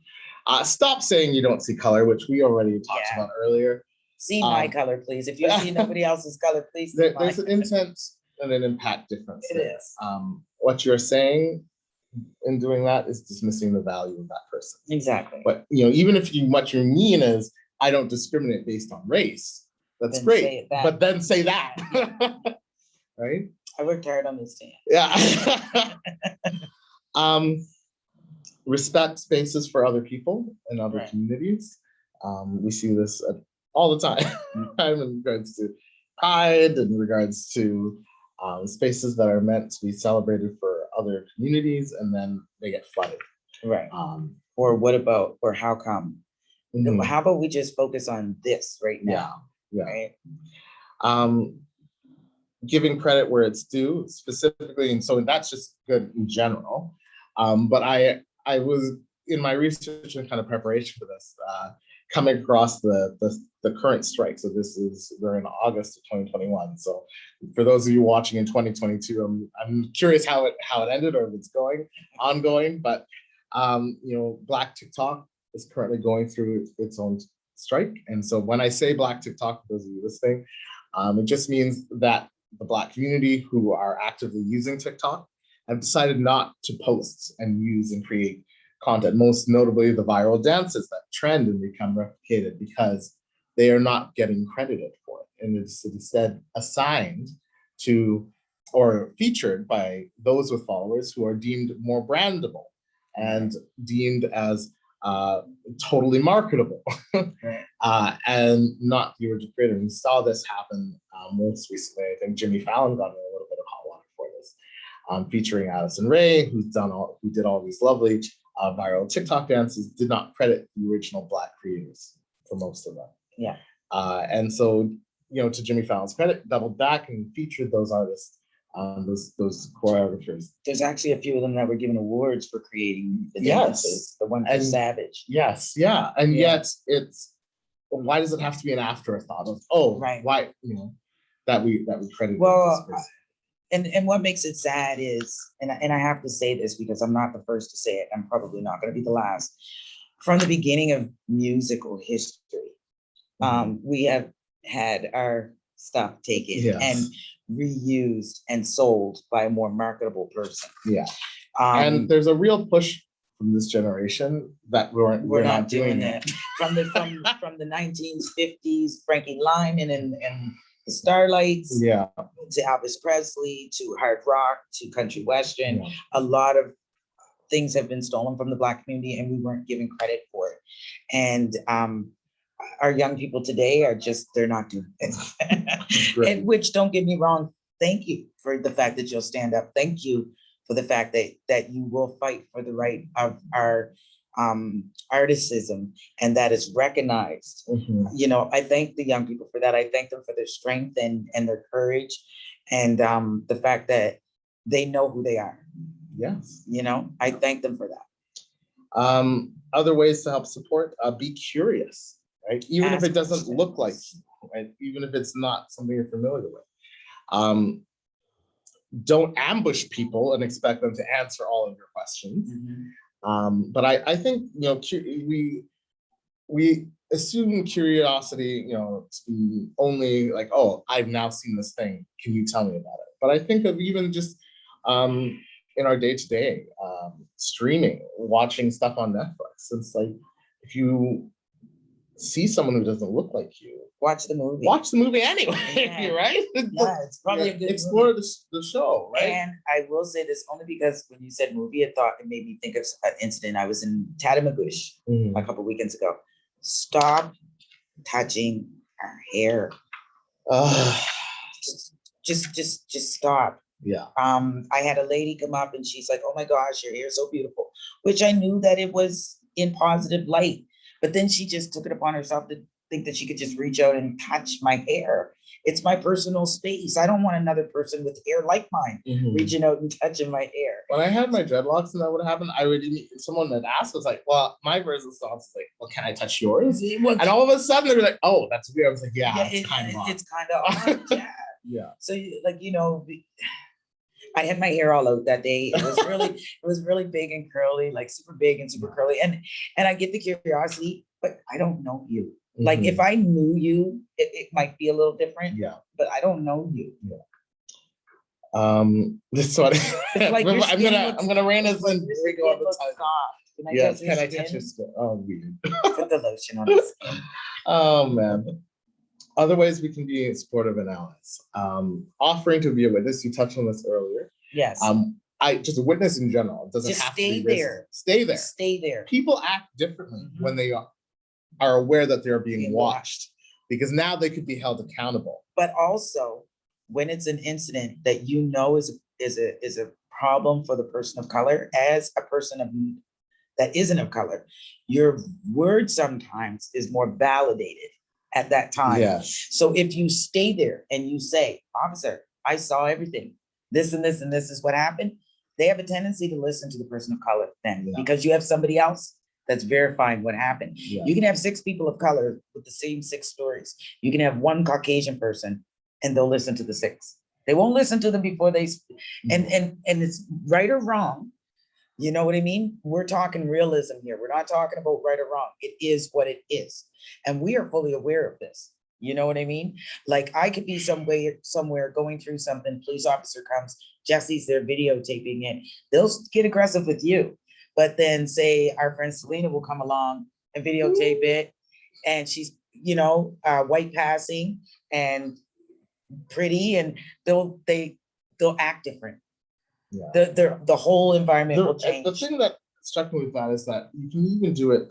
Stop saying you don't see color, which we already talked about earlier. See my color, please. If you see nobody else's color, please. There's an intent and an impact difference. It is. What you're saying in doing that is dismissing the value of that person. Exactly. But even if what you mean is, I don't discriminate based on race, that's then great. But then say that. Right? I worked hard on this team. Yeah. Respect spaces for other people and other communities. We see this all the time in regards to pride, in regards to spaces that are meant to be celebrated for other communities, and then they get flooded. Right. Or what about, or how come? How about we just focus on this right now? Yeah. Right. Giving credit where it's due, specifically, and so that's just good in general. But I was, in my research and kind of preparation for this, coming across the current strike. So we're in August of 2021. So for those of you watching in 2022, I'm curious how it ended, or if it's ongoing. But Black TikTok is currently going through its own strike. And so when I say Black TikTok, for those of you listening, it just means that the Black community who are actively using TikTok have decided not to post and use and create content, most notably the viral dances that trend and become replicated because they are not getting credited for it. And it's instead assigned to or featured by those with followers who are deemed more brandable and deemed as totally marketable and not the original creator. We saw this happen most recently. I think Jimmy Fallon got in a little bit of hot water for this, featuring Addison Rae, who did all these lovely viral TikTok dances, did not credit the original Black creators for most of them. Yeah. And so, to Jimmy Fallon's credit, doubled back and featured those artists, those choreographers. There's actually a few of them that were given awards for creating the Yes. dances. The one for Savage. Yes, yeah. And yet why does it have to be an afterthought of, right, why, that we credit well, this person? And what makes it sad is, and I have to say this because I'm not the first to say it, I'm probably not going to be the last. From the beginning of musical history, we have had our stuff taken and reused and sold by a more marketable person. Yeah. And there's a real push from this generation that we're not doing it. From the 1950s, Frankie Lyman and the Starlights, to Elvis Presley, to hard rock, to country western. A lot of things have been stolen from the Black community and we weren't given credit for it. And our young people today are they're not doing it. And which, don't get me wrong, thank you for the fact that you'll stand up. Thank you for the fact that you will fight for the right of our artisanship, and that is recognized. I thank the young people for that. I thank them for their strength and their courage, and the fact that they know who they are. Yes. I thank them for that. Other ways to help support, be curious, right? Even if it doesn't look like you, right? Even if it's not something you're familiar with. Don't ambush people and expect them to answer all of your questions. But I think, we assume curiosity, to be only like, oh, I've now seen this thing, can you tell me about it? But I think of even just in our day-to-day streaming, watching stuff on Netflix. It's like, if you see someone who doesn't look like you, watch the movie. Watch the movie anyway, right? Yeah, it's probably a good explore movie. the show, right? And I will say this only because when you said movie, it made me think of an incident. I was in Tatamagouche a couple weekends ago. Stop touching our hair. Just stop. Yeah. I had a lady come up and she's like, "Oh my gosh, your hair is so beautiful," which I knew that it was in positive light. But then she just took it upon herself to think that she could just reach out and touch my hair. It's my personal space. I don't want another person with hair like mine reaching out and touching my hair. When I had my dreadlocks and that would happen, someone that asked was like, well, my version of was like, well, can I touch yours? And all of a sudden they were like, oh, that's weird. I was like, it's kind of odd. It's kind of odd, yeah. Yeah. So I had my hair all out that day. It was really big and curly, like super big and super curly. And I get the curiosity, but I don't know you. Like if I knew you, it might be a little different. Yeah. But I don't know you. Yeah. This one. Like I'm gonna rein us in. Yes, can I touch your skin? Oh, weird. Put the lotion on the skin. Oh man. Other ways we can be supportive and allies. Offering to be a witness. You touched on this earlier. Yes. Just a witness in general. It doesn't just have stay to be there. Stay there. Stay there. People act differently when they are aware that they're being watched, because now they could be held accountable. But also, when it's an incident that is a problem for the person of color, as a person that isn't of color, your word sometimes is more validated at that time. Yes. So if you stay there and you say, "Officer, I saw everything. This and this and this is what happened," they have a tendency to listen to the person of color then, because you have somebody else that's verifying what happened. Yeah. You can have 6 people of color with the same 6 stories. You can have 1 Caucasian person and they'll listen to the 6. They won't listen to them before they, and it's right or wrong. You know what I mean? We're talking realism here. We're not talking about right or wrong. It is what it is. And we are fully aware of this. You know what I mean? Like I could be somewhere going through something, police officer comes, Jesse's there videotaping it. They'll get aggressive with you. But then say our friend Selena will come along and videotape it. And she's white passing and pretty, and they'll act different. Yeah. The whole environment will The change. thing that struck me with that is that you can even do it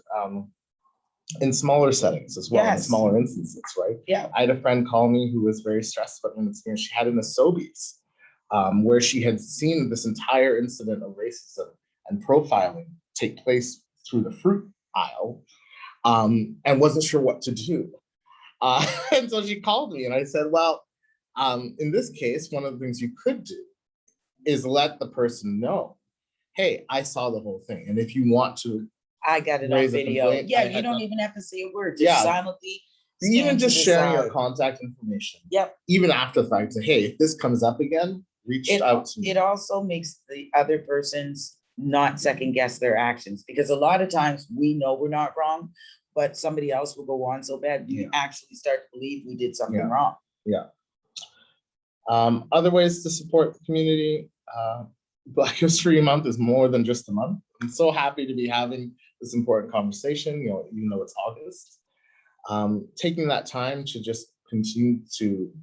in smaller settings as well, in Yes. smaller instances, right? Yeah. I had a friend call me who was very stressed about an experience she had in the Sobeys, where she had seen this entire incident of racism and profiling take place through the fruit aisle, and wasn't sure what to do. And so she called me and I said, well, in this case, one of the things you could do is let the person know, hey, I saw the whole thing. And if you want to I got it on raise a video. complaint, Yeah, I you had don't to- even have to say a word. Just Yeah. silently. even stand to just the sharing your side. contact information, Yep. even after the fact, say, hey, if this comes up again, reach out to me. It also makes the other person's not second guess their actions, because a lot of times we know we're not wrong, but somebody else will go on so bad, you actually start to believe we did something wrong. Yeah. Other ways to support the community. Black History Month is more than just a month. I'm so happy to be having this important conversation, even though it's August. Taking that time to just continue to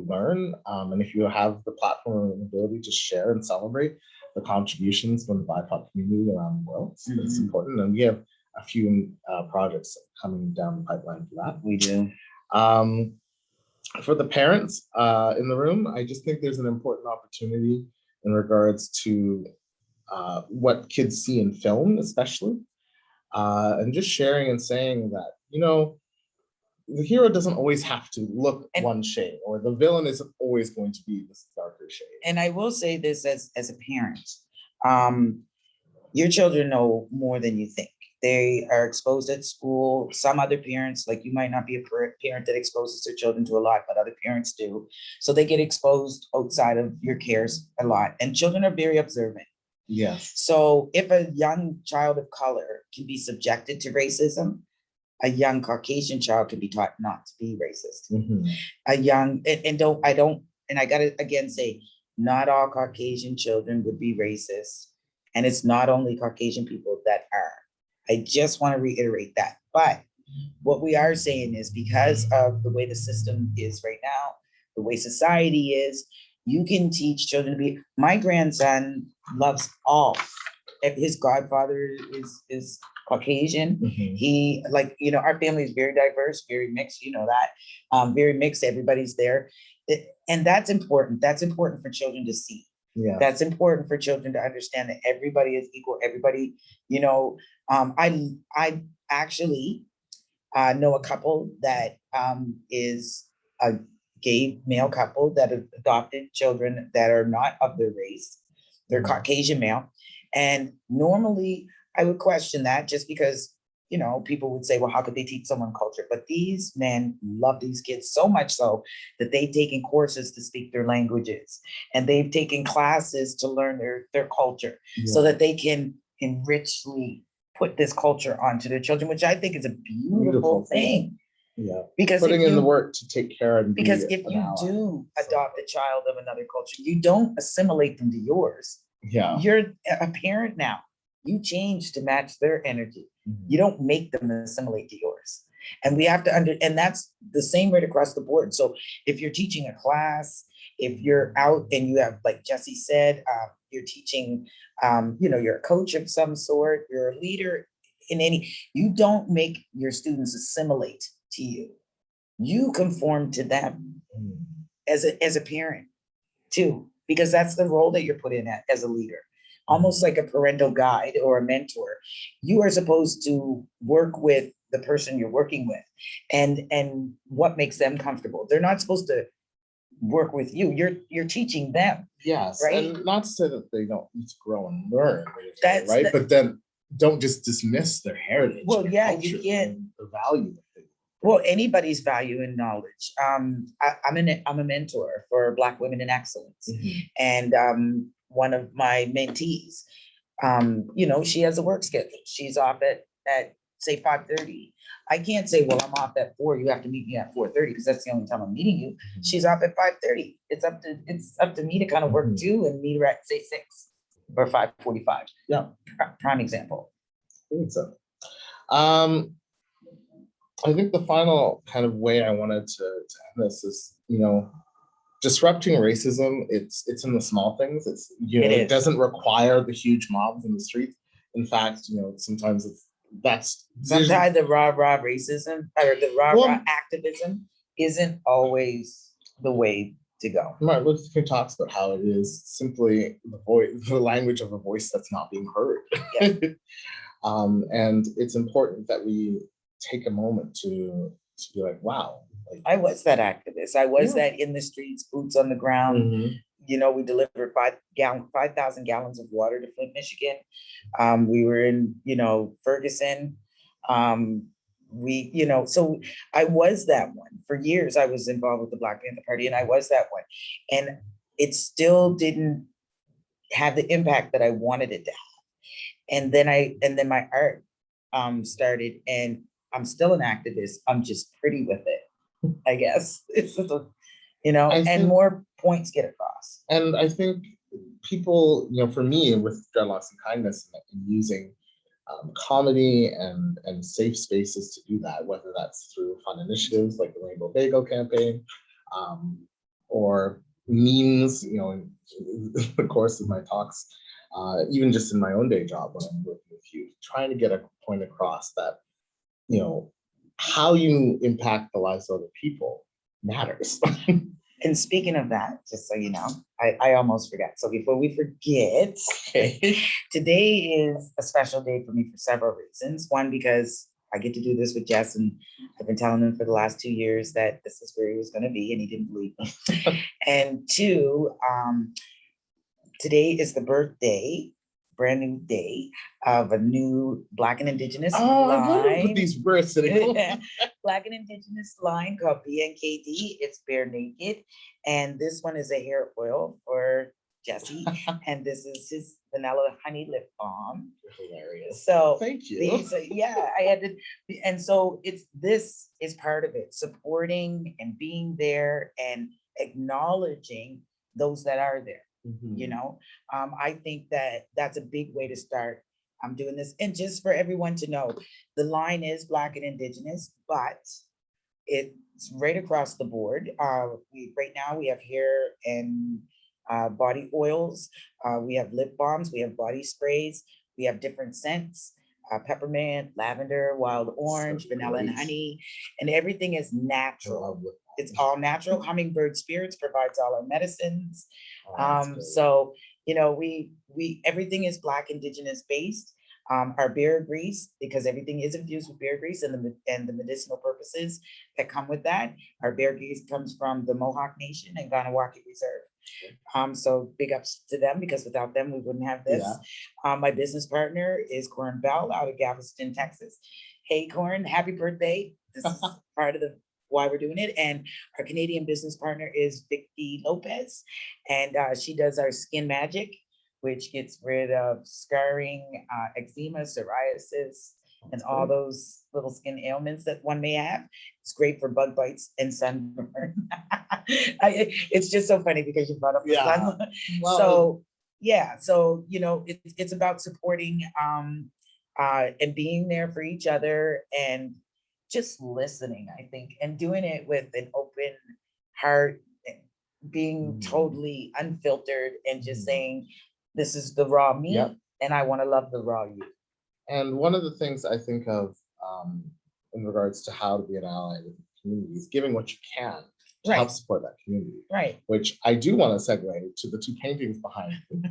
learn, and if you have the platform and ability to share and celebrate the contributions from the BIPOC community around the world, it's important. And we have a few projects coming down the pipeline for that. We do. For the parents in the room, I just think there's an important opportunity in regards to what kids see in film, especially, and just sharing and saying that, the hero doesn't always have to look one shade, or the villain isn't always going to be this darker shade. And I will say this as a parent, your children know more than you think. They are exposed at school. Some other parents, like you might not be a parent that exposes their children to a lot, but other parents do. So they get exposed outside of your cares a lot. And children are very observant. Yes. So if a young child of color can be subjected to racism, a young Caucasian child can be taught not to be racist. A young, and I gotta again say, not all Caucasian children would be racist. And it's not only Caucasian people that are. I just want to reiterate that. But what we are saying is, because of the way the system is right now, the way society is, you can teach children to be, my grandson loves all. His godfather is Caucasian. He, our family is very diverse, very mixed, that, very mixed, everybody's there. And that's important. That's important for children to see. Yeah. That's important for children to understand that everybody is equal. Everybody, I actually know a couple that is a gay male couple that have adopted children that are not of their race. They're Caucasian male. And normally I would question that, just because, people would say, well, how could they teach someone culture? But these men love these kids so much so that they've taken courses to speak their languages, and they've taken classes to learn their culture, so that they can enrichly put this culture onto their children, which I think is a beautiful thing. Yeah. Because putting in the work to take care of. Because if you do adopt a child of another culture, you don't assimilate them to yours. Yeah. You're a parent now. You change to match their energy. You don't make them assimilate to yours. And we have to and that's the same right across the board. So if you're teaching a class, if you're out and you have, like Jesse said, you're teaching, you're a coach of some sort, you're a leader you don't make your students assimilate to you. You conform to them as a parent too, because that's the role that you're put in as a leader. Almost like a parental guide or a mentor. You are supposed to work with the person you're working with and what makes them comfortable. They're not supposed to work with you. You're teaching them. Yes, right? And not to say that they don't need to grow and learn, That's right? But then don't just dismiss their heritage. Well, yeah, you can't. The value that they. Well, anybody's value in knowledge. I'm a mentor for Black Women in Excellence, and one of my mentees, she has a work schedule. She's off at say 5:30. I can't say, well, I'm off at 4. You have to meet me at 4:30 because that's the only time I'm meeting you. She's off at 5:30. It's up to me to kind of work too, and meet her at say 6 or 5:45. Yeah, prime example. I think so. I think the final kind of way I wanted to end this is, disrupting racism. It's in the small things. It doesn't require the huge mobs in the streets. In fact, sometimes sometimes the rah-rah racism or the rah-rah activism isn't always the way to go. Martin Luther King talks about how it is simply the language of a voice that's not being heard. Yeah. And it's important that we take a moment to be like, wow. I was that activist. I was that in the streets, boots on the ground. Mm-hmm. We delivered 5,000 gallons of water to Flint, Michigan. We were in, Ferguson. So I was that one. For years, I was involved with the Black Panther Party, and I was that one. And it still didn't have the impact that I wanted it to have. And then my art started, and I'm still an activist. I'm just pretty with it, I guess. It's just and more points get across. And I think people, for me, with Dreadlocks and Kindness, and using comedy and safe spaces to do that, whether that's through fun initiatives like the Rainbow Bagel campaign, or memes, in the course of my talks, even just in my own day job when I'm working with youth, trying to get a point across that, how you impact the lives of other people matters. And speaking of that, just so you know, I almost forgot. So before we forget, today is a special day for me for several reasons. One, because I get to do this with Jess, and I've been telling him for the last 2 years that this is where he was going to be, and he didn't believe me. And two, today is the birthday, brand new day of a new Black and Indigenous line. I wonder what these births Black and Indigenous line called BNKD. It's Bare Naked. And this one is a hair oil for Jesse. And this is his vanilla honey lip balm. Hilarious. So thank you. I had to, and so this is part of it, supporting and being there and acknowledging those that are there. Mm-hmm. I think that's a big way to start. I'm doing this, and just for everyone to know, the line is Black and Indigenous, but it's right across the board. Right now we have hair and body oils. We have lip balms. We have body sprays. We have different scents. Peppermint, lavender, wild orange, vanilla and honey, and everything is natural. It's all natural. Hummingbird Spirits provides all our medicines. So we everything is Black Indigenous based. Our bear grease, because everything is infused with bear grease and the medicinal purposes that come with that. Our bear grease comes from the Mohawk Nation and Ganawaki Reserve. So big ups to them, because without them, we wouldn't have this. Yeah. My business partner is Corin Bell out of Galveston, Texas. Hey, Corin, happy birthday. This is part of why we're doing it. And our Canadian business partner is Vicky Lopez, and she does our Skin Magic, which gets rid of scarring, eczema, psoriasis, and all those little skin ailments that one may have. It's great for bug bites and sunburn. It's just so funny because you brought up the sun. Well, so it's about supporting and being there for each other and just listening, I think, and doing it with an open heart, being totally unfiltered and just saying, this is the raw me, and I want to love the raw you. And one of the things I think of in regards to how to be an ally with the community is giving what you can to help support that community. Right. Which I do want to segue to the 2 paintings behind me,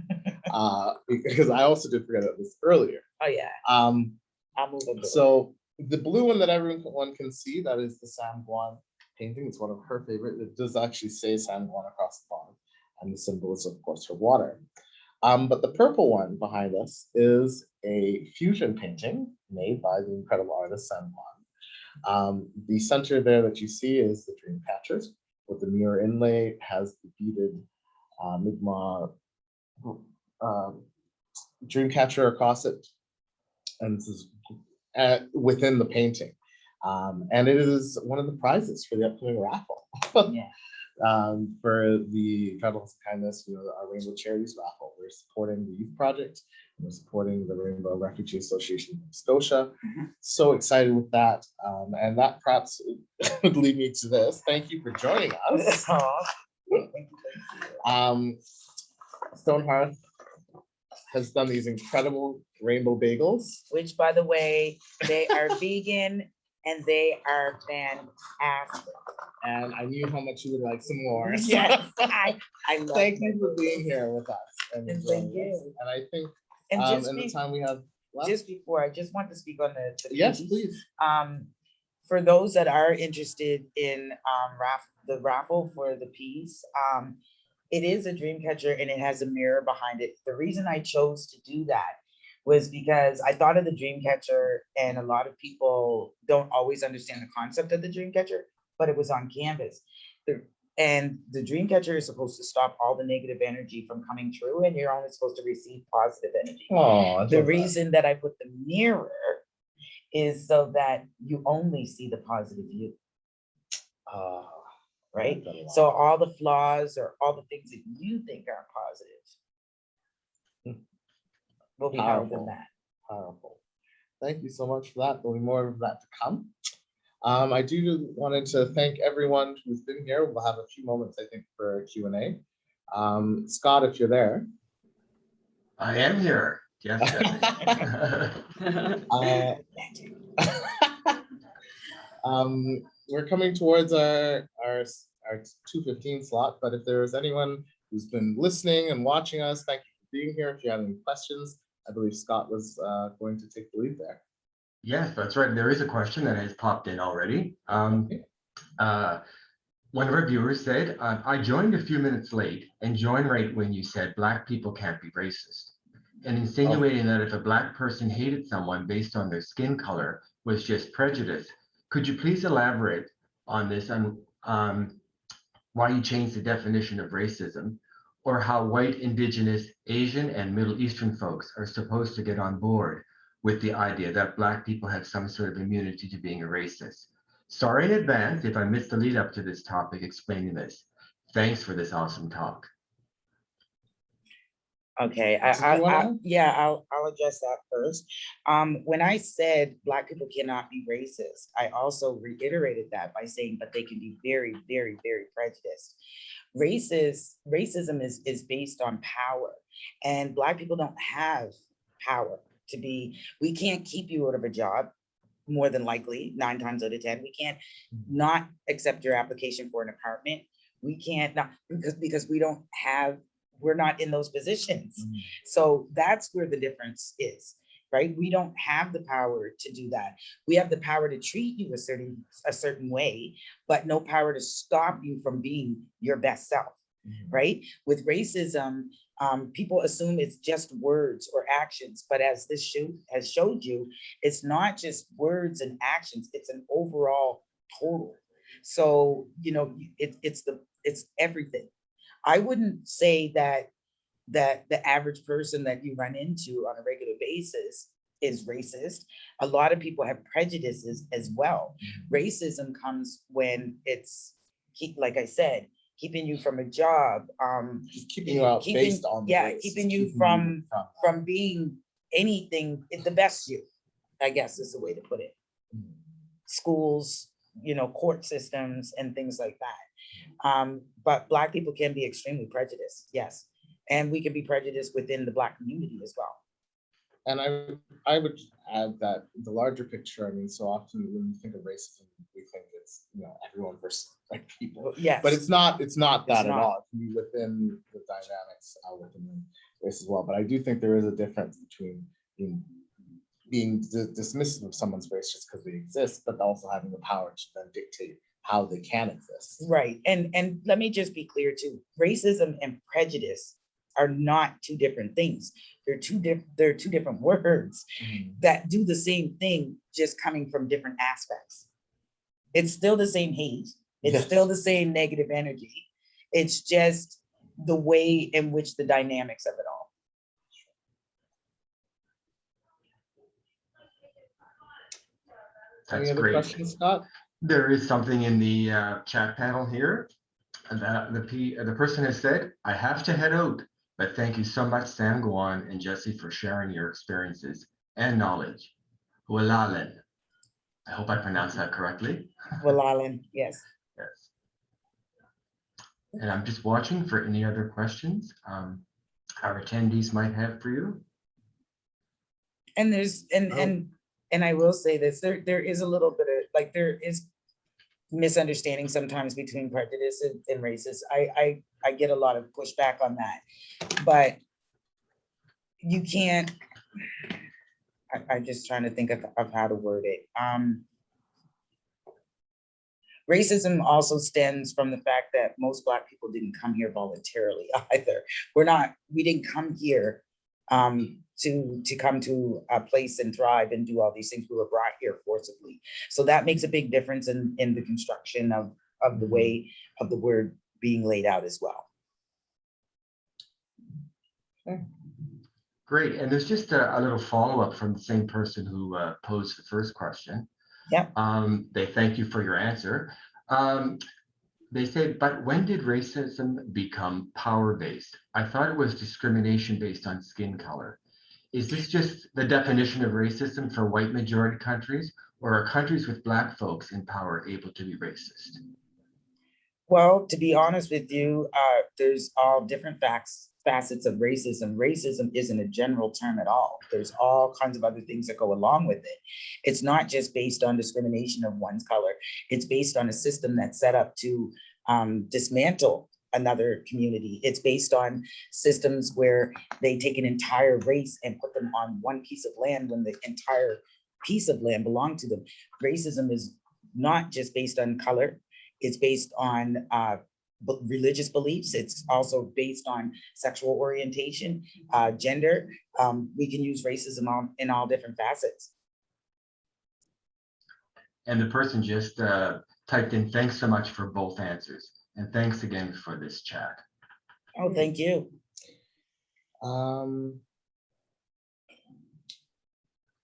because I also did forget about this earlier. Oh yeah. I'll move it. So the blue one that everyone can see, that is the San Juan painting. It's one of her favorite. It does actually say San Juan across the bottom, and the symbol is, of course, her water. But the purple one behind us is a fusion painting made by the incredible artist San Juan. The center there that you see is the Dream Catchers, with the mirror inlay, has the beaded Mi'kmaq dream catcher across it, and this is within the painting. And it is one of the prizes for the upcoming raffle. for the Federal Kindness, our Rainbow Charities raffle. We're supporting the Youth Project. We're supporting the Rainbow Refugee Association of Scotia. So excited with that. And that perhaps would lead me to this. Thank you for joining us. Stonehearth has done these incredible rainbow bagels. Which, by the way, they are vegan and they are fantastic. And I knew how much you would like some more. So Yes, I love thank you them. for being here with us. And thank you. And I think And just in the time we have left. just before, I just want to speak on the Yes, piece. please. For those that are interested in the raffle for the piece, it is a dream catcher and it has a mirror behind it. The reason I chose to do that was because I thought of the dream catcher, and a lot of people don't always understand the concept of the dream catcher, but it was on canvas. And the dream catcher is supposed to stop all the negative energy from coming through, and you're only supposed to receive positive energy. Oh, the reason that I put the mirror is so that you only see the positive you. Right? So all the flaws or all the things that you think are positive will be held in that. Powerful. Thank you so much for that. There'll be more of that to come. I do wanted to thank everyone who's been here. We'll have a few moments, I think, for a Q&A. Scott, if you're there. I am here. Yes. We're coming towards our 2:15 slot, but if there is anyone who's been listening and watching us, thank you for being here. If you have any questions, I believe Scott was going to take the lead there. Yes, that's right. There is a question that has popped in already. One of our viewers said, I joined a few minutes late and joined right when you said Black people can't be racist, and insinuating that if a Black person hated someone based on their skin color was just prejudice. Could you please elaborate on this and why you changed the definition of racism, or how white, Indigenous, Asian, and Middle Eastern folks are supposed to get on board with the idea that Black people have some sort of immunity to being a racist? Sorry in advance if I missed the lead up to this topic explaining this. Thanks for this awesome talk. Okay, I'll address that first. When I said Black people cannot be racist, I also reiterated that by saying, but they can be very, very, very prejudiced. Racism is based on power, and Black people don't have power to be. We can't keep you out of a job. More than likely, 9 times out of 10, we can't not accept your application for an apartment. We can't not because we don't have. We're not in those positions. So that's where the difference is, right? We don't have the power to do that. We have the power to treat you a certain way, but no power to stop you from being your best self, right? With racism, people assume it's just words or actions, but as this show has showed you, it's not just words and actions, it's an overall total. So, it's everything. I wouldn't say that the average person that you run into on a regular basis is racist. A lot of people have prejudices as well. Racism comes when it's, like I said, keeping you from a job, keeping you out based on race, keeping you from being anything, the best you, I guess is the way to put it. Schools, court systems and things like that. But Black people can be extremely prejudiced, yes. And we can be prejudiced within the Black community as well. And I would add that the larger picture, so often when you think of racism, we think it's, everyone versus like people. Yes. But it's not that at all. It can be within the dynamics within the race as well. But I do think there is a difference between being dismissive of someone's race just because they exist, but also having the power to then dictate how they can exist. Right. And let me just be clear too. Racism and prejudice are not two different things. They're two different words that do the same thing, just coming from different aspects. It's still the same hate. It's still the same negative energy. It's just the way in which the dynamics of it all. That's Any other great. questions, Scott? There is something in the chat panel here. And the person has said, I have to head out, but thank you so much, Sam Guan and Jesse, for sharing your experiences and knowledge. Hualalen. I hope I pronounced that correctly. Well, Alan, yes. Yes. And I'm just watching for any other questions our attendees might have for you. And there's, and I will say this, there is a little bit of, like, there is misunderstanding sometimes between prejudice and racist. I get a lot of pushback on that, but you can't, I'm just trying to think of how to word it. Racism also stems from the fact that most Black people didn't come here voluntarily either. We didn't come here to come to a place and thrive and do all these things. We were brought here forcibly. So that makes a big difference in the construction of the way of the word being laid out as well. Okay. Great, and there's just a little follow-up from the same person who posed the first question. Yep. They thank you for your answer. They say, but when did racism become power-based? I thought it was discrimination based on skin color. Is this just the definition of racism for white majority countries, or are countries with Black folks in power able to be racist? Well, to be honest with you, there's all different facets of racism. Racism isn't a general term at all. There's all kinds of other things that go along with it. It's not just based on discrimination of one's color. It's based on a system that's set up to dismantle another community. It's based on systems where they take an entire race and put them on one piece of land when the entire piece of land belonged to them. Racism is not just based on color. It's based on religious beliefs. It's also based on sexual orientation, gender. We can use racism in all different facets. And the person just typed in, thanks so much for both answers. And thanks again for this chat. Oh, thank you.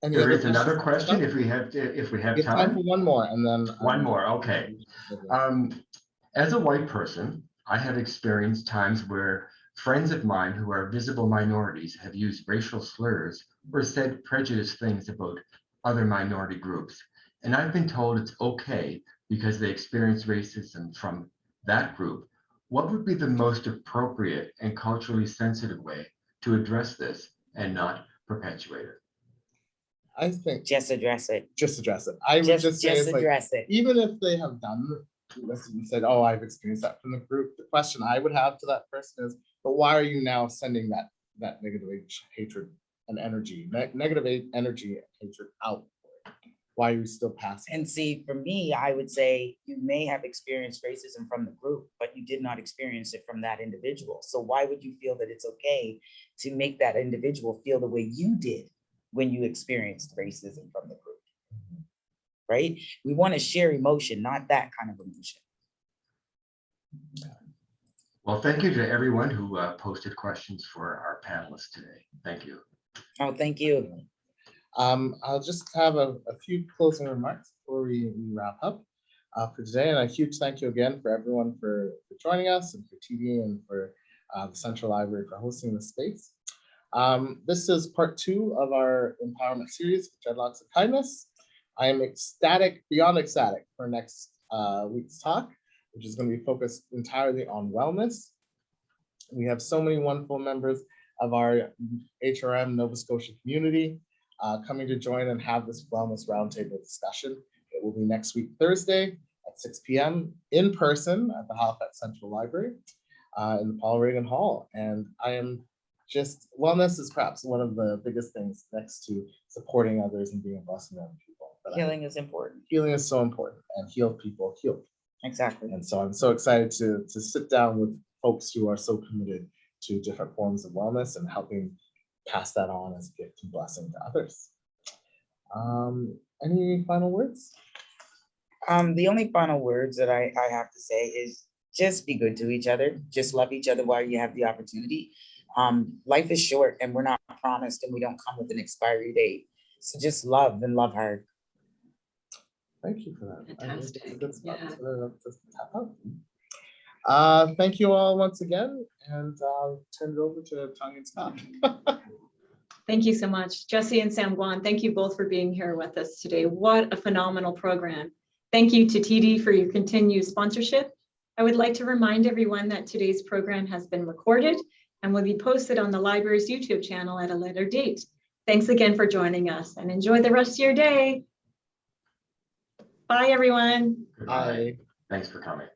There is another question if we have It's time time. for one more, and then One more, okay. As a white person, I have experienced times where friends of mine who are visible minorities have used racial slurs or said prejudiced things about other minority groups. And I've been told it's okay because they experience racism from that group. What would be the most appropriate and culturally sensitive way to address this and not perpetuate it? I think Just address it. just address it. I would just say it's like, address it. even if they have done this and said, oh, I've experienced that from the group, the question I would have to that person is, but why are you now sending that negative hatred and energy, negative energy and hatred out? Why are you still passing? And see, for me, I would say you may have experienced racism from the group, but you did not experience it from that individual. So why would you feel that it's okay to make that individual feel the way you did when you experienced racism from the group? Right? We want to share emotion, not that kind of emotion. Well, thank you to everyone who posted questions for our panelists today. Thank you. Oh, thank you. I'll just have a few closing remarks before we wrap up for today. And a huge thank you again for everyone for joining us, and for TD and for the Central Library for hosting this space. This is part 2 of our empowerment series, Dreadlocks of Kindness. I am ecstatic, beyond ecstatic, for next week's talk, which is going to be focused entirely on wellness. We have so many wonderful members of our HRM Nova Scotia community coming to join and have this wellness roundtable discussion. It will be next week, Thursday at 6 p.m. in person at the Halifax Central Library in the Paul Reagan Hall. And I am just, wellness is perhaps one of the biggest things next to supporting others and being a blessing to other people. But Healing is important. Healing is so important, and healed people heal. Exactly. And so I'm so excited to sit down with folks who are so committed to different forms of wellness and helping pass that on as a gift and blessing to others. Any final words? The only final words that I have to say is just be good to each other. Just love each other while you have the opportunity. Life is short and we're not promised, and we don't come with an expiry date. So just love and love hard. Thank you for that. Fantastic. That's good stuff. Yeah. So that's just tap out. Thank you all once again, and turn it over to Tanya and Scott. Thank you so much. Jesse and Sam Guan, thank you both for being here with us today. What a phenomenal program. Thank you to TD for your continued sponsorship. I would like to remind everyone that today's program has been recorded and will be posted on the library's YouTube channel at a later date. Thanks again for joining us and enjoy the rest of your day. Bye, everyone. Goodbye. Thanks for coming.